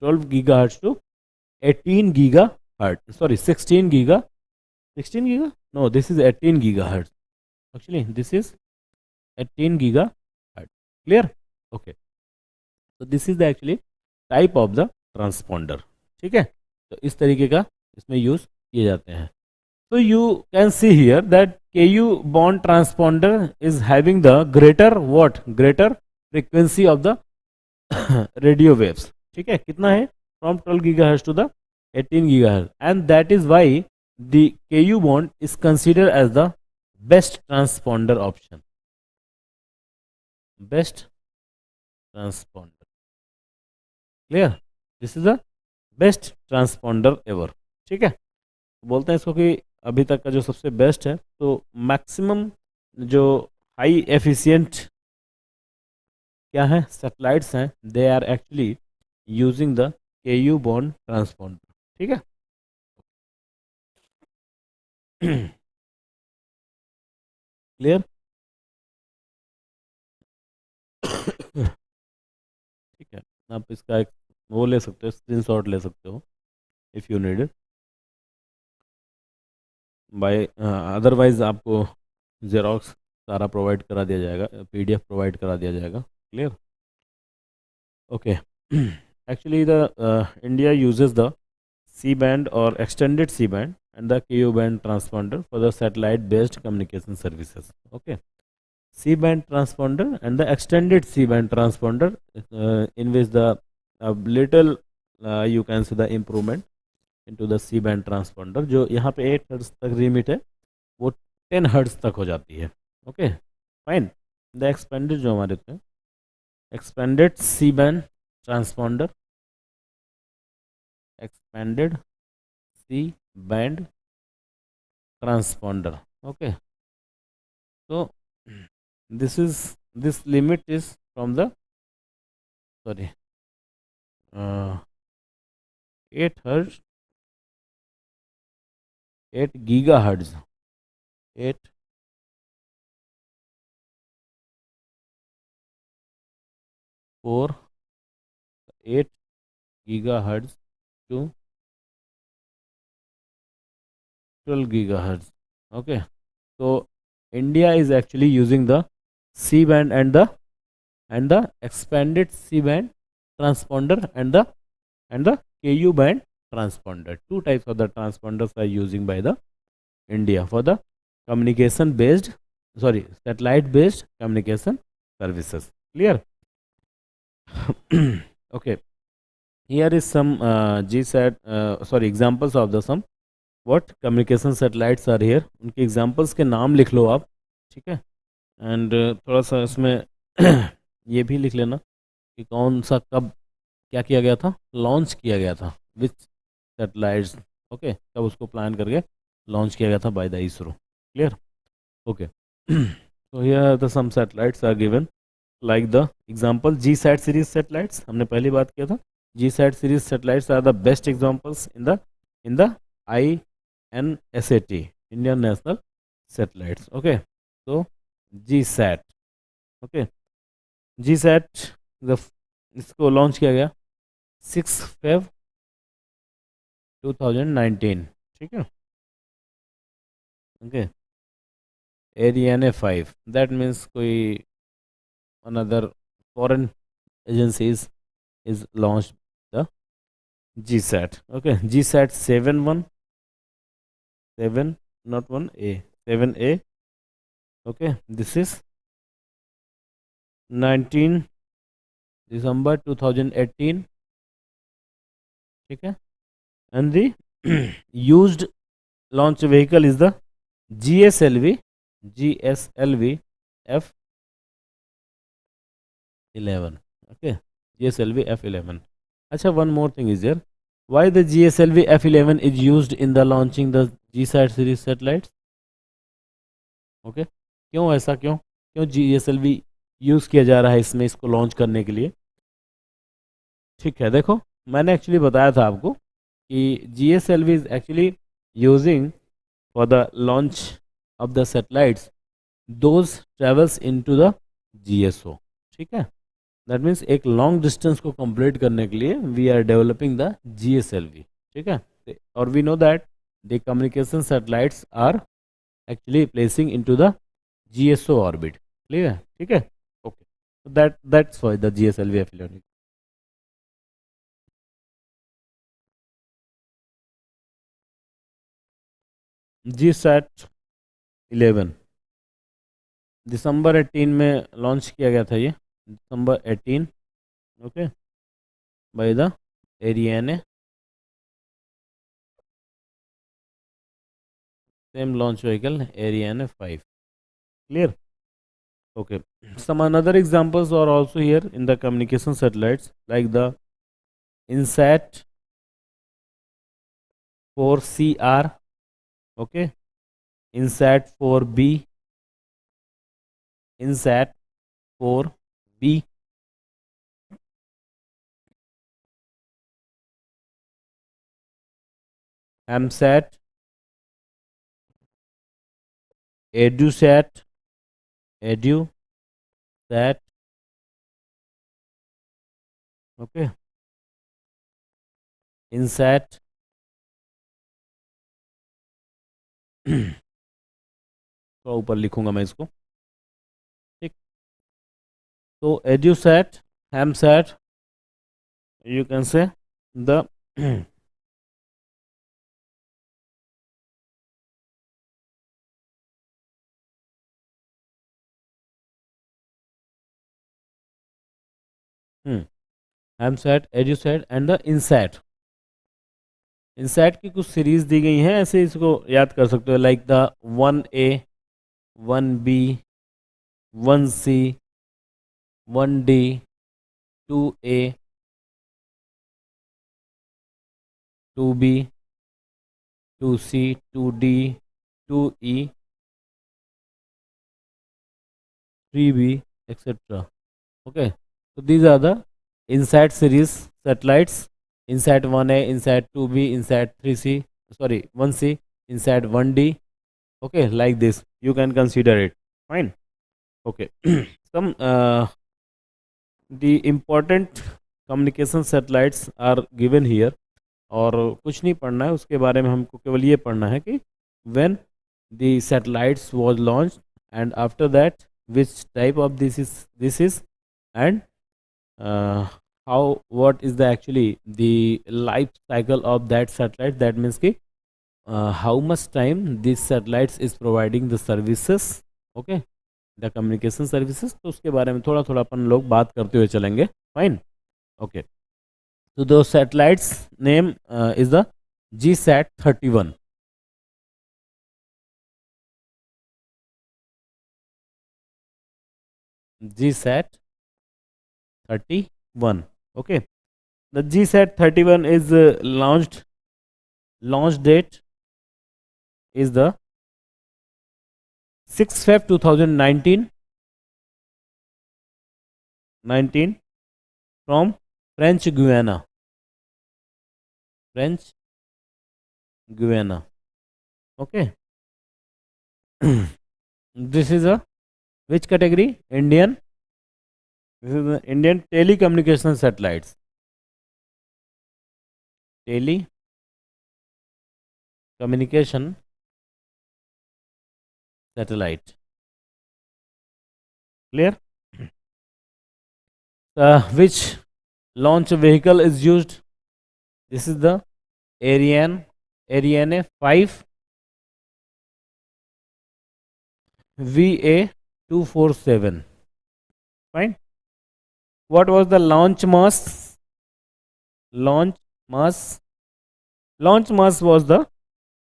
12 gigahertz to 18 gigahertz. Sorry, 16 giga. No, this is 18 gigahertz. Actually, this is 18 gigahertz. Clear? Okay. So this is the actually type of the transponder. ठीक है, तो इस तरीके का इसमें use किए जाते हैं. So you can see here that Ku bond transponder is having the greater what? Greater frequency of the radio waves. ठीक है, कितना है? From 12 gigahertz to the 18 gigahertz, and that is why the Ku bond is considered as the best transponder option. Best transponder. Clear? This is the best transponder ever. ठीक है, बोलते हैं इसको कि अभी तक का जो सबसे बेस्ट है. तो मैक्सिमम जो हाई एफिशिएंट क्या है सैटेलाइट्स हैं, they are actually using the Ku band transponder. ठीक है. क्लियर. ठीक है, आप इसका एक वो ले सकते हो, स्क्रीनशॉट ले सकते हो if you need it. By otherwise आपको जेरोक्स सारा प्रोवाइड करा दिया जाएगा, PDF प्रोवाइड करा दिया जाएगा. Clear. Okay. Actually, the India uses the C-band or extended C-band and the Ku-band transponder for the satellite-based communication services. Okay, C-band transponder and the extended C-band transponder, in which the little you can see the improvement into the C-band transponder. जो यहाँ पे 8 hertz तक limit है, वो 10 hertz तक हो जाती है. Okay, fine. द एक्सपेंडेड जो हमारे थे, expanded C-band transponder, expanded C-band transponder. Okay, so this limit is from the 8 hertz, 8 gigahertz, 8 4 8 gigahertz to 12 gigahertz. Okay, so India is actually using the C-band and the expanded C-band transponder and the Ku-band transponder. Two types of the transponders are using by the India for the satellite based communication services. Clear. Okay, here is some examples of the some what communication satellites are here. उनके examples के नाम लिख लो आप. ठीक है, and थोड़ा सा इसमें ये भी लिख लेना कि कौन सा कब क्या किया गया था, लॉन्च किया गया था, विच सैटेलाइट्स. ओके, कब उसको प्लान करके लॉन्च किया गया था by the ISRO. Clear. Okay, तो here the some satellites are given like the example GSAT series satellites. हमने पहली बात किया था GSAT series satellites are the best examples in the INSAT, Indian national satellites. Okay, तो GSAT. ओके, GSAT इसको launch किया गया 6 Feb 2019. ठीक है. ओके, Ariane 5, that means कोई another foreign agencies is launched the GSAT. Okay, GSAT 7 not 1A, 7A. Okay, this is 19 December 2018. ठीक है, and the used launch vehicle is the GSLV F11. Okay, GSLV F11. अच्छा, one more thing is there. Why the GSLV F11 is used in the launching the GSAT series satellites? Okay, क्यों ऐसा, क्यों GSLV use किया जा रहा है इसमें, इसको लॉन्च करने के लिए? ठीक है, देखो मैंने एक्चुअली बताया था आपको कि GSLV is actually using for the launch of the satellites those travels into the GSO. ठीक है, दैट मीन्स एक लॉन्ग डिस्टेंस को कंप्लीट करने के लिए we are developing the GSLV. ठीक है, और we know that the communication satellites are actually placing into the GSO orbit. Clear है. ठीक है. Okay, that's for the GSLV F11. GSAT-11 दिसंबर 18 में लॉन्च किया गया था, ये December 18, okay, by the Ariane, same launch vehicle Ariane 5. Clear? Okay. Some another examples are also here in the communication satellites, like the INSAT 4CR, okay, INSAT 4B, INSAT 4B, AMSAT, EduSat, EduSat, okay, INSAT तो ऊपर लिखूंगा मैं इसको, ठीक। तो EduSat, AMSAT, you can say the AMSAT, EduSat and the INSAT. INSAT की कुछ series दी गई हैं, ऐसे इसको याद कर सकते हो, like the 1A, 1B, 1C, 1D, 2A, 2B, 2C, 2D, 2E, 3B, etc. Okay, so these are the INSAT series satellites. INSAT 1A, INSAT 2B, INSAT 3C, sorry 1C, INSAT 1D. Okay, like this you can consider it. Fine. Okay. Some the important communication satellites are given here. और कुछ नहीं पढ़ना है उसके बारे में, हमको केवल ये पढ़ना है कि when the satellites was launched and after that which type of this is and how what is the actually the life cycle of that satellite, that means कि how much time this satellites is providing the services, okay, the communication services. तो उसके बारे में थोड़ा थोड़ा अपन लोग बात करते हुए चलेंगे. Fine. Okay, so the satellite's name is the GSAT-31. GSAT-31. Okay, the GSAT-31 is launched. Launch date is the 6 Feb 2019 from French Guiana. French Guiana. Okay. This is a which category? Indian. This is the Indian telecommunication satellites. Telecommunication satellite. Clear? Which launch vehicle is used? This is the Ariane 5 VA247. Fine. What was the launch mass? Launch mass was the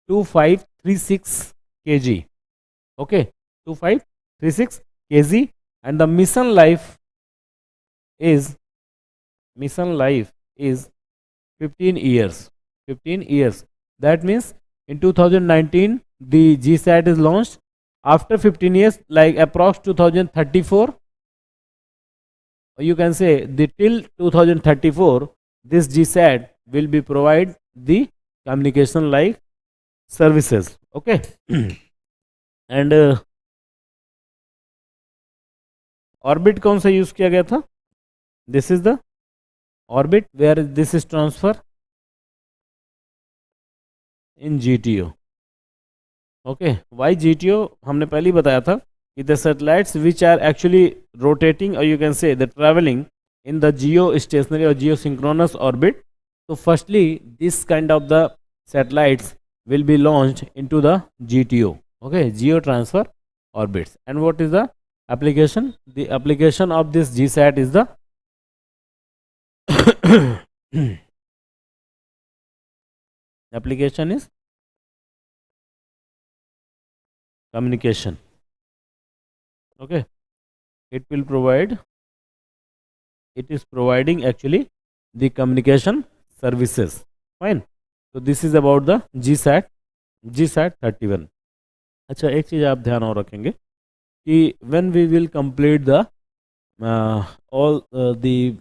2536 kg. Okay, 2536 kg, and the mission life is 15 years. 15 years. That means in 2019 the GSAT is launched. After 15 years, like approx 2034, you can say the till 2034 this GSAT will be provide the communication like services. Okay. And orbit कौन सा use किया गया था? This is the orbit where this is transfer in GTO. Okay, why GTO? हमने पहले ही बताया था कि the satellites which are actually rotating, or you can say the traveling in the geostationary or geosynchronous orbit. So firstly this kind of the satellites will be launched into the GTO, okay, geo transfer orbits. And what is the application? The application of this GSAT is the application is communication, okay. It will provide, it is providing actually the communication services, fine. So this is about the GSAT 31. अच्छा, एक चीज़ आप ध्यान और रखेंगे कि when we will complete the all the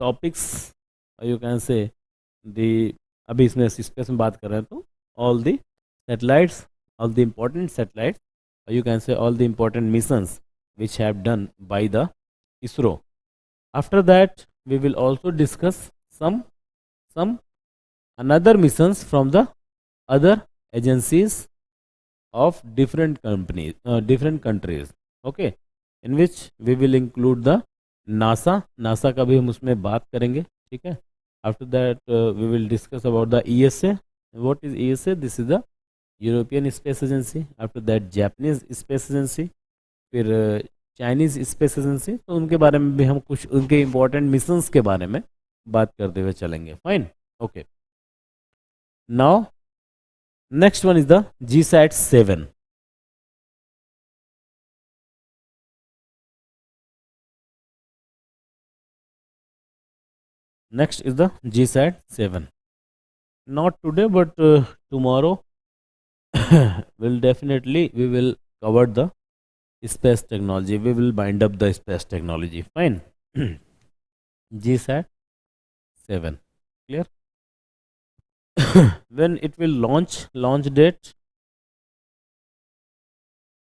topics, you can say the, अभी इसमें space में बात कर रहे हैं तो all the satellites, all the important satellites, you can say all the important missions which have done by the ISRO. After that we will also discuss some another missions from the other agencies of different companies, different countries, okay, in which we will include the NASA का भी हम उसमें बात करेंगे, ठीक है. After that we will discuss about the ESA. What is ESA? This is the European Space Agency. After that Japanese Space Agency, फिर Chinese space agency. तो उनके बारे में भी हम कुछ उनके इम्पोर्टेंट मिशंस के बारे में बात करते हुए चलेंगे, fine, okay. Now next one is the GSAT 7. Next is the GSAT 7. Not today, but tomorrow will definitely we will cover the space technology. We will bind up the space technology. Fine. GSAT 7. Clear? When it will launch date.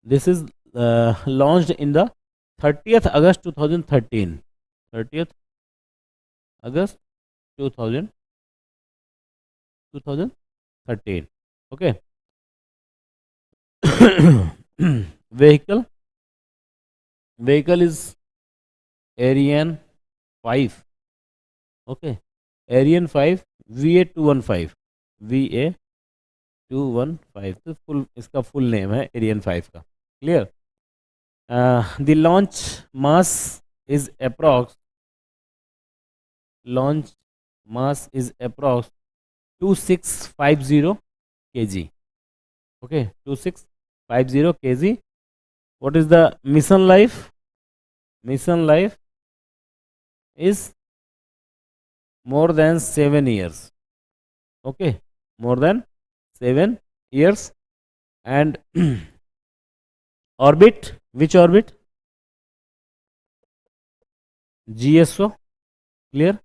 This is launched in the 30th August 2013. 30th August 2000, 2013. Okay. vehicle vehicle is Ariane 5, okay. Ariane 5 VA215, VA215, तो full इसका full name है Ariane 5 का, clear. The launch mass is approx 2650 kg, okay, 2650 kg. What is the mission life? Mission life is more than 7 years, okay, more than 7 years. And orbit, which orbit? GSO, clear.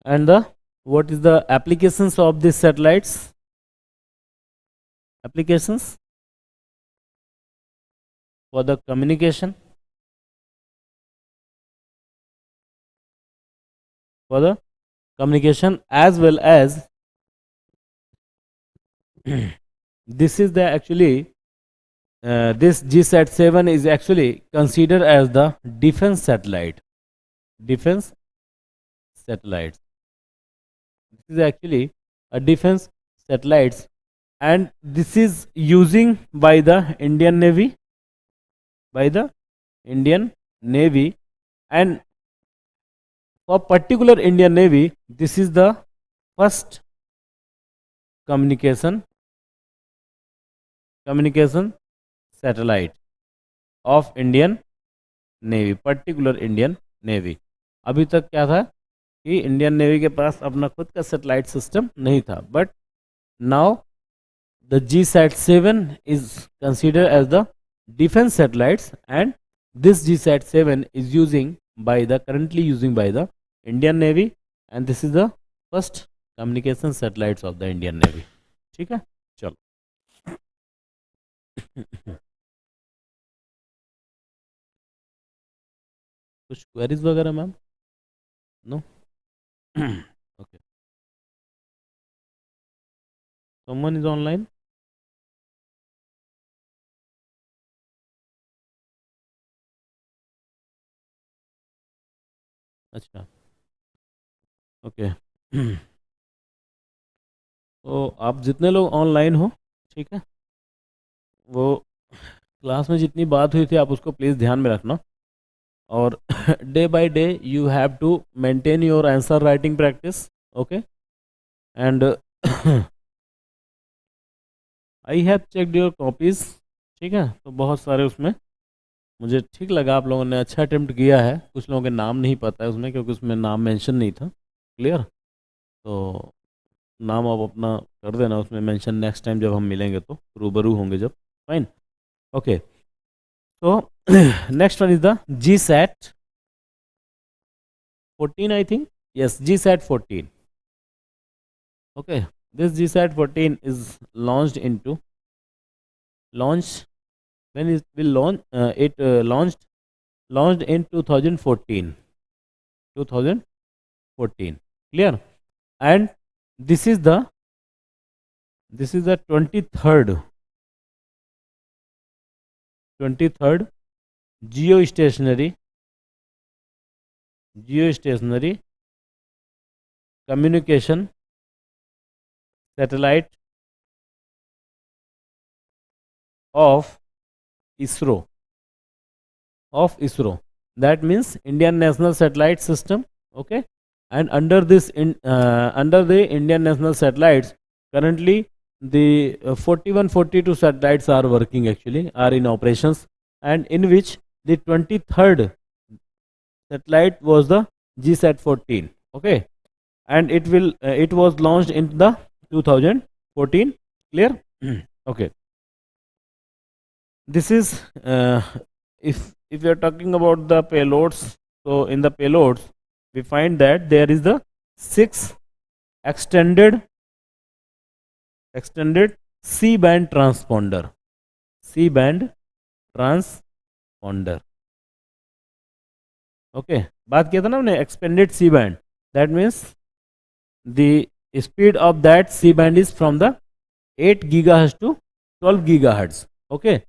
And the, what is the applications of these satellites? Applications for the communication, as well as this is the actually this GSAT 7 is actually considered as the defense satellite. Defense satellites. This is actually a defense satellites, and this is using by the Indian Navy, and for particular Indian Navy, this is the first communication satellite of Indian Navy, particular Indian Navy. अभी तक क्या था कि Indian navy के पास अपना खुद का satellite system नहीं था, but now the GSAT 7 is considered as the defense satellites, and this GSAT 7 is currently using by the Indian Navy, and this is the first communication satellites of the Indian Navy. ठीक है, चलो. कुछ queries वगैरह ma'am? No. Okay, someone is online. अच्छा, okay. तो आप जितने लोग ऑनलाइन हो, ठीक है, वो क्लास में जितनी बात हुई थी आप उसको प्लीज़ ध्यान में रखना। और day by day you have to maintain your answer writing practice, okay. And I have checked your copies, ठीक है, तो बहुत सारे उसमें मुझे ठीक लगा, आप लोगों ने अच्छा अटेम्प्ट किया है। कुछ लोगों के नाम नहीं पता है उसमें, क्योंकि उसमें नाम मेंशन नहीं था। क्लियर? तो नाम आप अपना कर देना उसमें मेंशन, नेक्स्ट टाइम जब हम मिलेंगे तो रूबरू होंगे जब। Fine, okay. तो next one is the G sat 14, I think, yes, GSAT 14. Okay, this GSAT 14 is launched when it will launch, it launched in 2014. 2014, clear? And this is the 23rd geostationary communication satellite of ISRO. That means Indian National Satellite System. Okay, and under the Indian National Satellites, currently the 41, 42 satellites are working, actually are in operations, and in which the 23rd satellite was the GSAT 14. Okay, and it was launched in the 2014. Clear? Okay. This is if we are talking about the payloads. So in the payloads, we find that there is the 6 extended C-band transponder. Okay, बात किया था ना हमने expanded C band, that means the speed of that C band is from the 8 gigahertz to 12 gigahertz. Okay,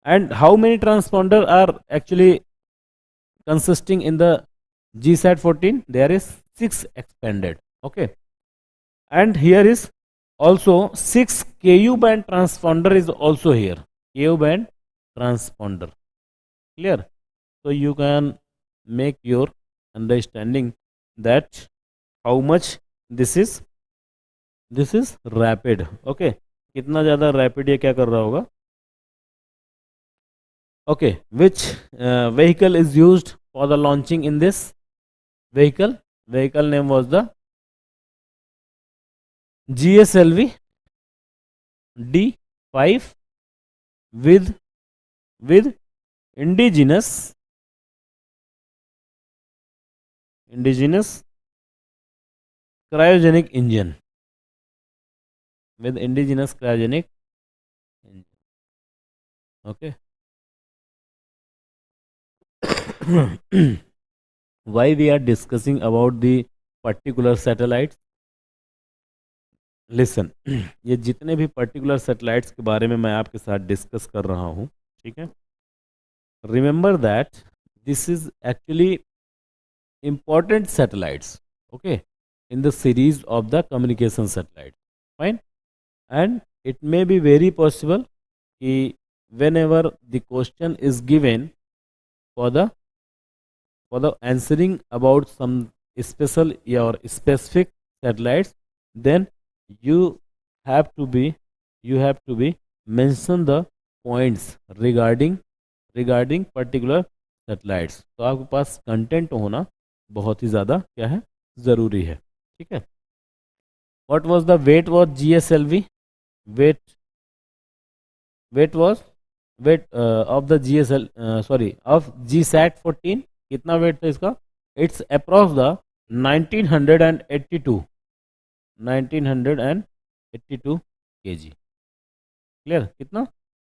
and how many transponder are actually consisting in the GSAT 14? There is 6 expanded. Okay, and here is also 6 KU band transponder is also here. KU band transponder. Clear? So you can make your understanding that how much this is rapid. Okay, कितना ज़्यादा rapid ये क्या कर रहा होगा. Okay, which vehicle is used for the launching in this vehicle name was the GSLV D5 with indigenous cryogenic engine. With indigenous cryogenic engine. Okay. Why we are discussing about the particular satellites? Listen, ये जितने भी particular satellites के बारे में मैं आपके साथ discuss कर रहा हूँ, ठीक है, remember that this is actually important satellites, okay, in the series of the communication satellite. Fine, and it may be very possible कि whenever the question is given for the answering about some special or specific satellites, then you have to be mention the points regarding particular satellites. तो आपके पास content होना बहुत ही ज़्यादा क्या है, ज़रूरी है. ठीक है. What was the weight was GSLV? Weight was weight of the of GSAT 14. कितना वेट था इसका? It's approx the 1982 kg. Clear? कितना?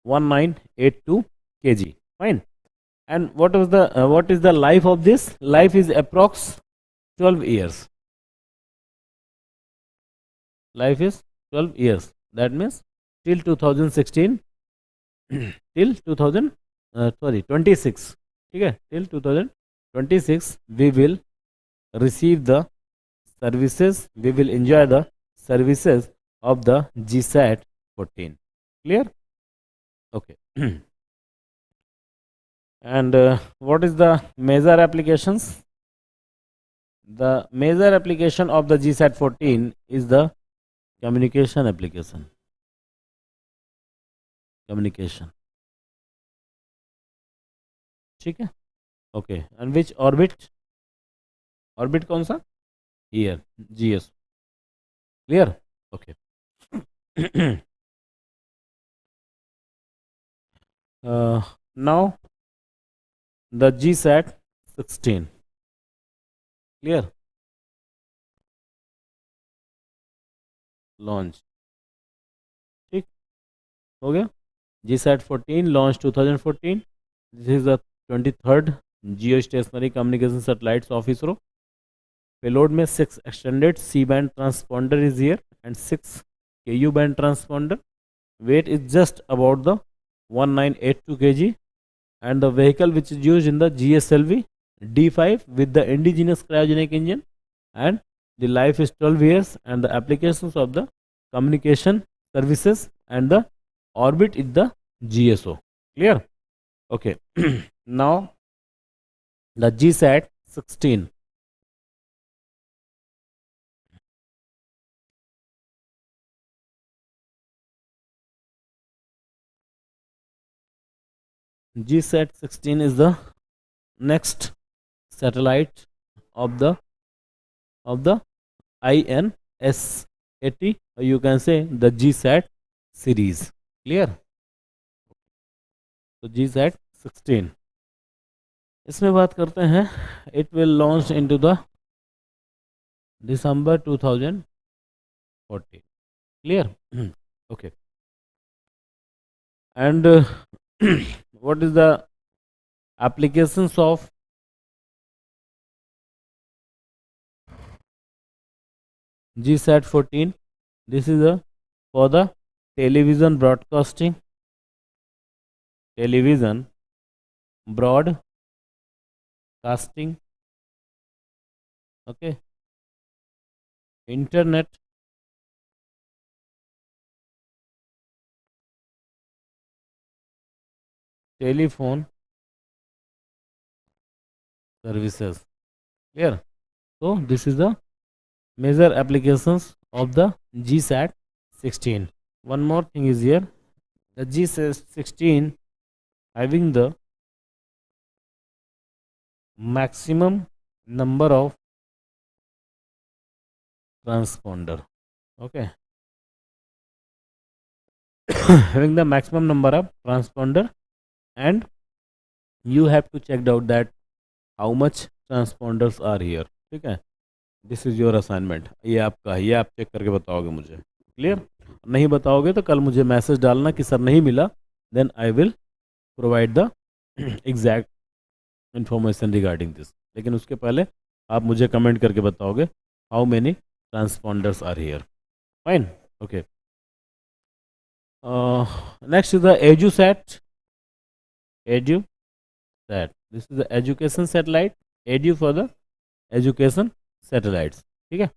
1982 kg. Fine. And what is the life of this? Life is approx 12 years. Life is 12 years. That means till 2016 till 26. ठीक है, till 2026 we will receive the services, we will enjoy the services of the GSAT 14. Clear? Okay. And what is the major applications? The major application of the GSAT 14 is the communication application. Communication. ठीक है? Okay. And which orbit? Orbit कौन सा? Here. GS. Clear? Okay. Now the GSAT 16. Clear? Launch. ठीक हो गया. GSAT 14 launched 2014. This is the 23rd geostationary communication satellites of ISRO. Payload में 6 extended C-band transponder is here and 6 Ku band transponder. Weight is just about the 1982 kg, and the vehicle which is used in the GSLV D5 with the indigenous cryogenic engine, and the life is 12 years, and the applications of the communication services and the orbit is the GSO. Clear? Okay. Now the GSAT 16. GSAT 16 is the next satellite of the INS-80, or you can say the GSAT series. Clear? So GSAT 16. इसमें बात करते हैं. It will launch into the December 2014. Clear? Okay. And what is the applications of GSAT 14? This is for the television broadcasting, television broadcasting, okay, internet, telephone services. Clear? So this is the major applications of the GSAT 16. One more thing is here. The GSAT 16 having the maximum number of transponder. Okay. Having the maximum number of transponder, and you have to check out that how much transponders are here. ठीक है. This is your assignment. ये आपका है, ये आप check करके बताओगे मुझे. क्लियर? नहीं बताओगे तो कल मुझे मैसेज डालना कि सर नहीं मिला, then I will provide the exact information regarding this. लेकिन उसके पहले आप मुझे कमेंट करके बताओगे how many transponders are here. Fine. Okay. Next is the EduSat. EduSat. This is the education satellite. Edu for the education satellites. ठीक है.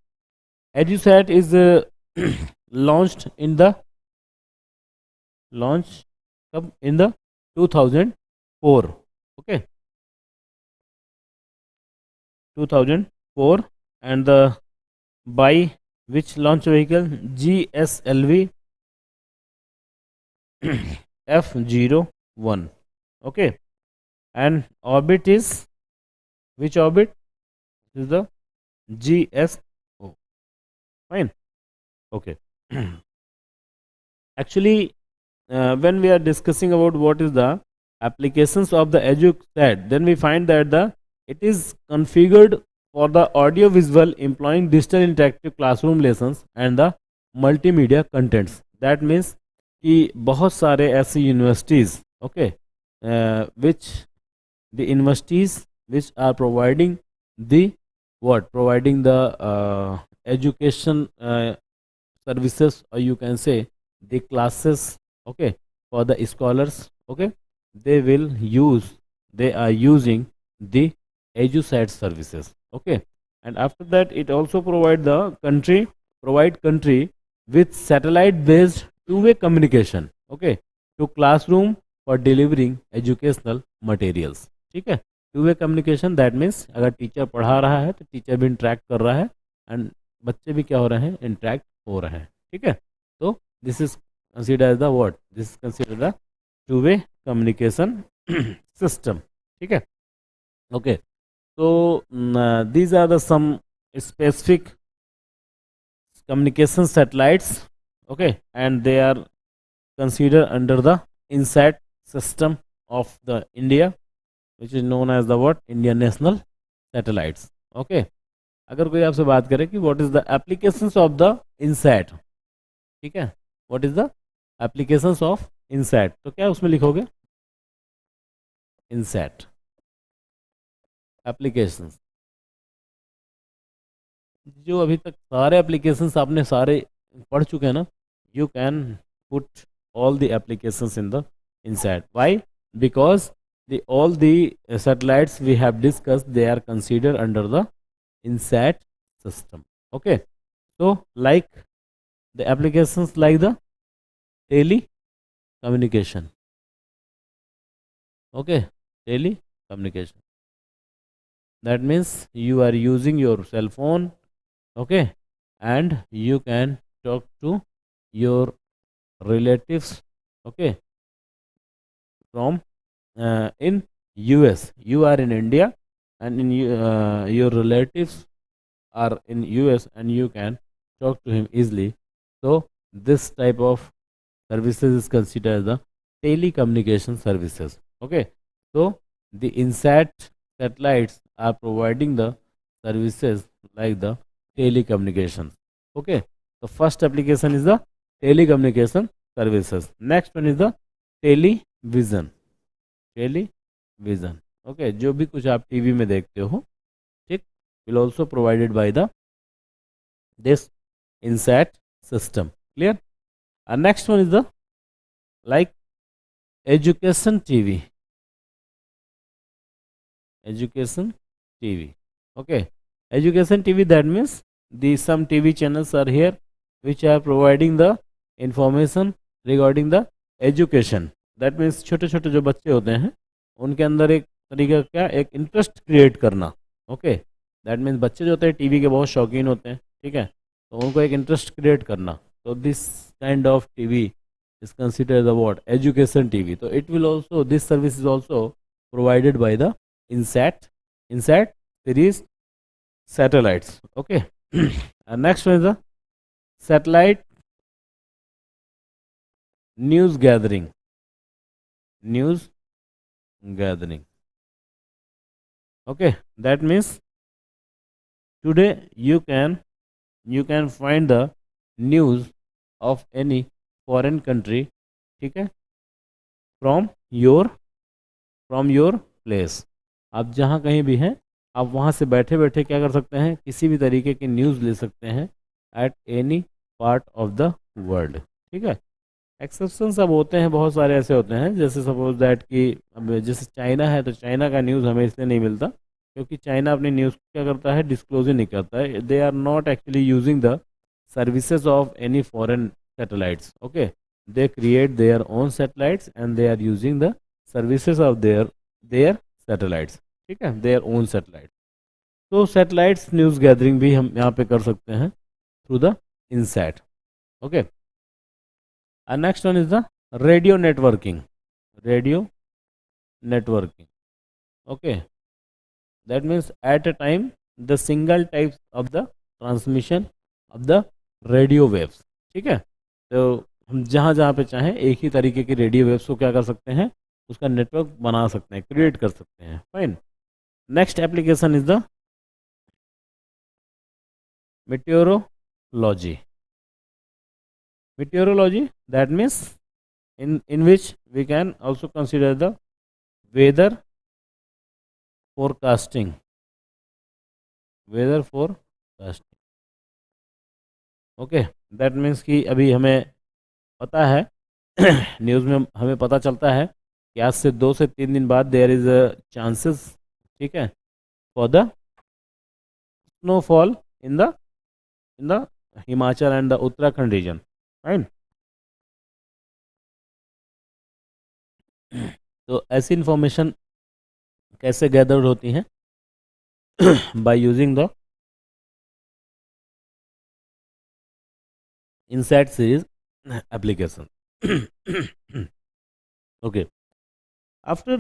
EduSat is launched in the 2004. Okay. 2004, and the by which launch vehicle? GSLV F01. Okay. And orbit is which orbit? This is the GSO. Fine. Okay. Actually, when we are discussing about what is the applications of the EduSat, then we find that it is configured for the audio visual employing digital interactive classroom lessons and the multimedia contents. That means कि बहुत सारे ऐसी universities, okay, which the universities which are providing the education services, or you can say the classes, okay, for the scholars, okay, they are using the EduSat services, okay. And after that it also provide country with satellite based two-way communication, okay, to classroom for delivering educational materials. ठीक है, two way communication that means अगर teacher पढ़ा रहा है तो teacher भी interact कर रहा है एंड बच्चे भी क्या हो रहे हैं, इंटरेक्ट हो रहे हैं. ठीक है, तो this is consider the word, this is consider the two way communication system. ठीक है, okay. So these are the some specific communication satellites, okay, and they are considered under the INSAT system of the India, which is known as the what, Indian National Satellites. Okay, अगर कोई आपसे बात करे कि what is the applications of the INSAT, ठीक है, what is the applications of INSAT, तो क्या उसमें लिखोगे, INSAT applications. जो अभी तक सारे एप्लीकेशंस आपने सारे पढ़ चुके हैं ना, you can put all the applications in the inside. Why? Because the all the satellites we have discussed they are considered under the INSAT system. Okay, so like the applications like the telecommunication, okay, telecommunication, that means you are using your cell phone, okay, and you can talk to your relatives, okay, from in US. You are in India and your relatives are in US and you can talk to him easily. So this type of services is considered as the telecommunication services. Okay, so the INSAT satellites are providing the services like the telecommunications. Okay, the first application is the telecommunication services. Next one is the television. Television, okay, जो भी कुछ आप TV में देखते हो, ठीक, will also provided by the this INSAT system. Clear? And next one is the like education TV. Education TV, okay, education TV, that means the some TV channels are here which are providing the information regarding the education. That means छोटे छोटे जो बच्चे होते हैं उनके अंदर एक तरीका क्या, एक इंटरेस्ट क्रिएट करना. ओके, दैट मीन्स बच्चे जो होते हैं टीवी के बहुत शौकीन होते हैं, ठीक है, तो उनको एक इंटरेस्ट क्रिएट करना. तो this kind of TV is considered the what, education TV. तो it will also, this service is also provided by the INSAT series satellites. Okay, and next one is the satellite news gathering. Okay, that means today you can find the news of any foreign country, ठीक है, from your place. आप जहाँ कहीं भी हैं, आप वहाँ से बैठे बैठे क्या कर सकते हैं, किसी भी तरीके की न्यूज़ ले सकते हैं at any part of the world. ठीक है, एक्सेप्शंस अब होते हैं, बहुत सारे ऐसे होते हैं, जैसे सपोज दैट कि अब जैसे चाइना है तो चाइना का न्यूज़ हमें इसलिए नहीं मिलता क्योंकि चाइना अपनी न्यूज़ क्या करता है, डिस्क्लोज ही नहीं करता है. They are not actually using the services of any foreign satellites. Okay, they create their own satellites and they are using the services of their satellites. ठीक है, देयर ओन सैटेलाइट. तो satellites news gathering भी हम यहाँ पे कर सकते हैं through the INSAT. Okay, and next one is the radio networking. Okay, that means at a time the single type of the transmission of the radio waves. ठीक है, तो हम जहाँ जहाँ पे चाहें एक ही तरीके की रेडियो वेव्स को क्या कर सकते हैं, उसका नेटवर्क बना सकते हैं, क्रिएट कर सकते हैं. Fine. Next application is the meteorology. That means in which we can also consider the weather forecasting. Okay, that means कि अभी हमें पता है न्यूज़ में हमें पता चलता है कि आज से 2 से 3 दिन बाद देयर इज अ चांसेस, ठीक है, for the snowfall in the Himachal and the Uttarakhand region, right? तो ऐसी इंफॉर्मेशन कैसे गैदर्ड होती हैं? By using the INSAT series application. Okay. After,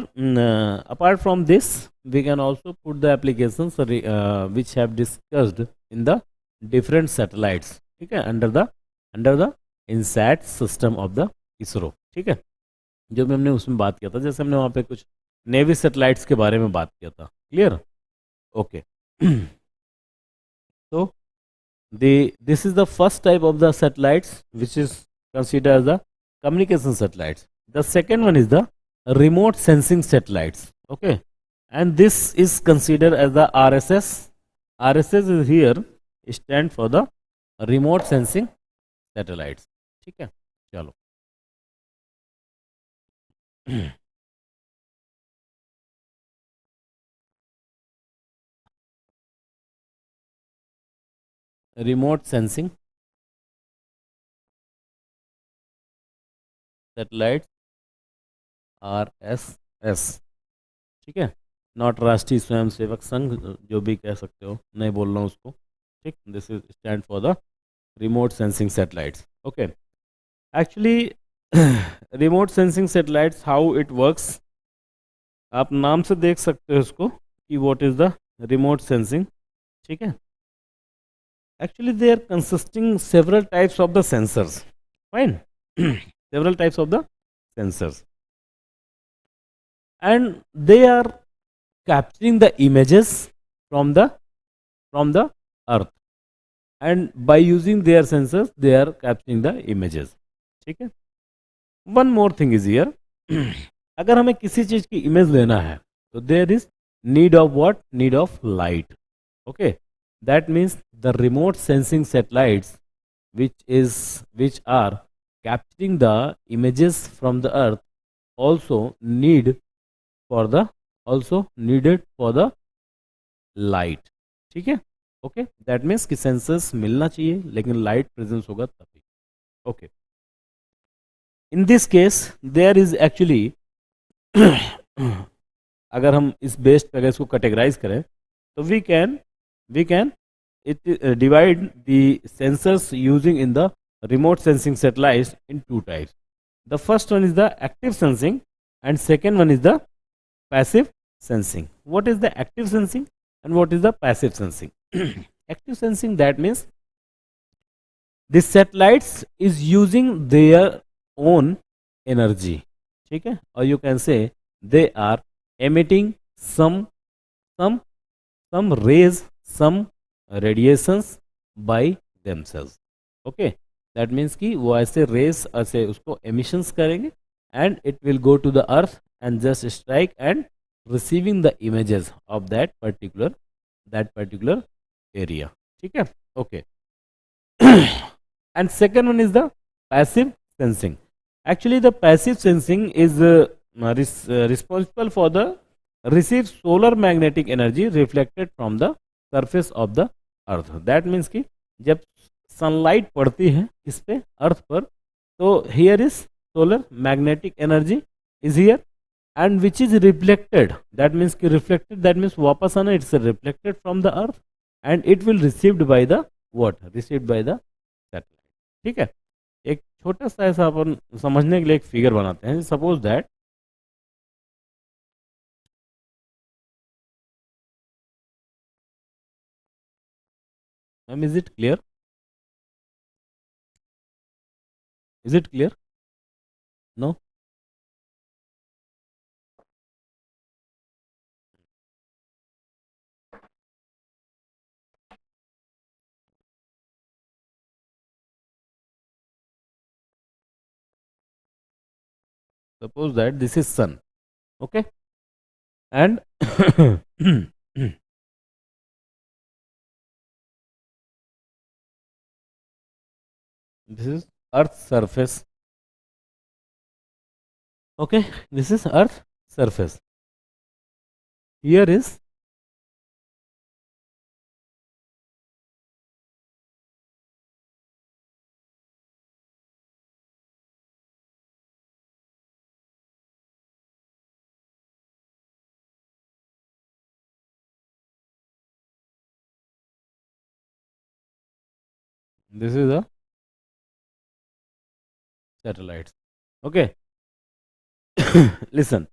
apart from this, we can also put the applications which have discussed in the different satellites. ठीक है, under the INSAT system of the ISRO. ठीक है, जो भी हमने उसमें बात किया था, जैसे हमने वहाँ पे कुछ नेवी सैटेलाइट्स के बारे में बात किया था. Clear? Okay. So this is the first type of the satellites which is considered as the communication satellites. The second one is the remote sensing satellites. Okay, and this is considered as the RSS. RSS is here stand for the remote sensing satellites. ठीक है, चलो. remote sensing satellites, RSS. ठीक है, not राष्ट्रीय स्वयंसेवक संघ, जो भी कह सकते हो, नहीं बोल रहा हूँ उसको. ठीक, this is stand for the remote sensing satellites. Okay, actually remote sensing satellites, how it works, आप नाम से देख सकते हो इसको कि what is the remote sensing. ठीक है, actually they are consisting several types of the sensors. Fine. Several types of the sensors, and they are capturing the images from the earth, and by using their sensors they are capturing the images. ठीक है, one more thing is here. अगर हमें किसी चीज की image लेना है तो there is need of what, need of light. Okay, that means the remote sensing satellites which are capturing the images from the earth also need for the also needed for the light. ठीक है, okay, that means कि sensors मिलना चाहिए लेकिन light presence होगा तभी. Okay, in this case there is actually अगर हम इस बेस्ड पे अगर इसको कैटेगराइज करें तो we can it divide the sensors using in the remote sensing satellites in two types. The first one is the active sensing and second one is the passive sensing. What is the active sensing and what is the passive sensing? Active sensing, that means the satellites is using their own energy. ठीक है, or you can say they are emitting some some rays, some radiations by themselves. Okay, that means कि वो ऐसे race ऐसे उसको emissions करेंगे and it will go to the earth and just strike and receiving the images of that particular area. ठीक है, okay. And second one is the passive sensing. Actually the passive sensing is responsible for the receive solar magnetic energy reflected from the surface of the earth. That means कि जब sunlight पड़ती है इस पे अर्थ पर तो here is solar magnetic energy is here and which is reflected. That means कि reflected, that means वापस आना, it's reflected from the earth and it will received by the what, received by the satellite. ठीक है, एक छोटा सा ऐसा अपन समझने के लिए एक फिगर बनाते हैं. Suppose that ma'am, is it clear? Is it clear? No? Suppose that this is sun. Okay? And this is earth's surface. Okay? This is earth surface. Here is This is a satellites. Okay. Listen.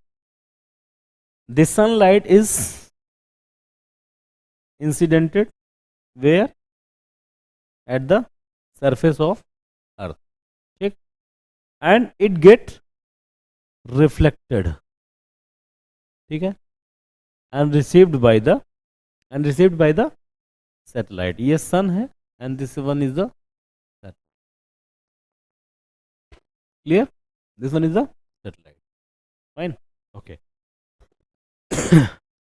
The sunlight is incidented where? At the surface of earth. ठीक? And it get reflected. ठीक है? And received by the satellite. ये sun है and this one is the satellite. Clear? This one is the satellite. Fine. Okay.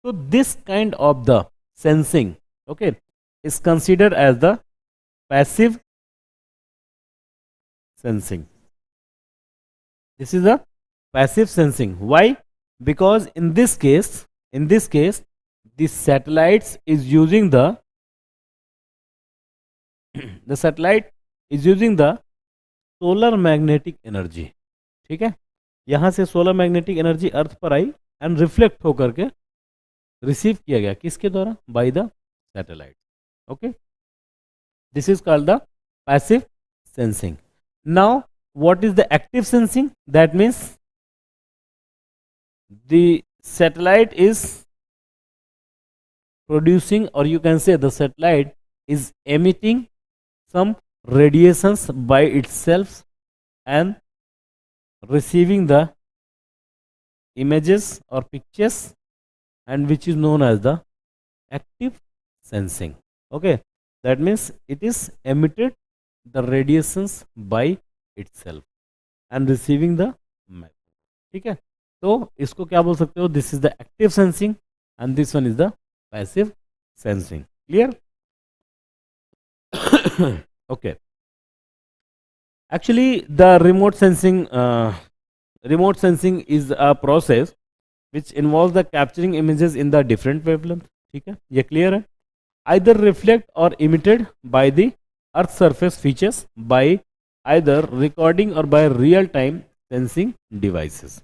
So this kind of the sensing, okay, is considered as the passive sensing. This is a passive sensing. Why? Because in this case, the satellites is using the the satellite is using the solar magnetic energy. ठीक है, यहां से solar magnetic energy अर्थ पर आई and reflect होकर के receive किया गया किसके द्वारा? By the satellite. Okay, this is called the passive sensing. Now what is the active sensing? That means the satellite is producing, or you can say the satellite is emitting some radiations by itself and receiving the images or pictures, and which is known as the active sensing. Okay, that means it is emitted the radiations by itself and receiving the message. ठीक है, तो इसको क्या बोल सकते हो? This is the active sensing and this one is the passive sensing. Clear? Okay, actually the remote sensing is a process which involves the capturing images in the different wavelength. ठीक है, ये क्लियर है? Either reflect or emitted by the earth surface features by either recording or by real time sensing devices.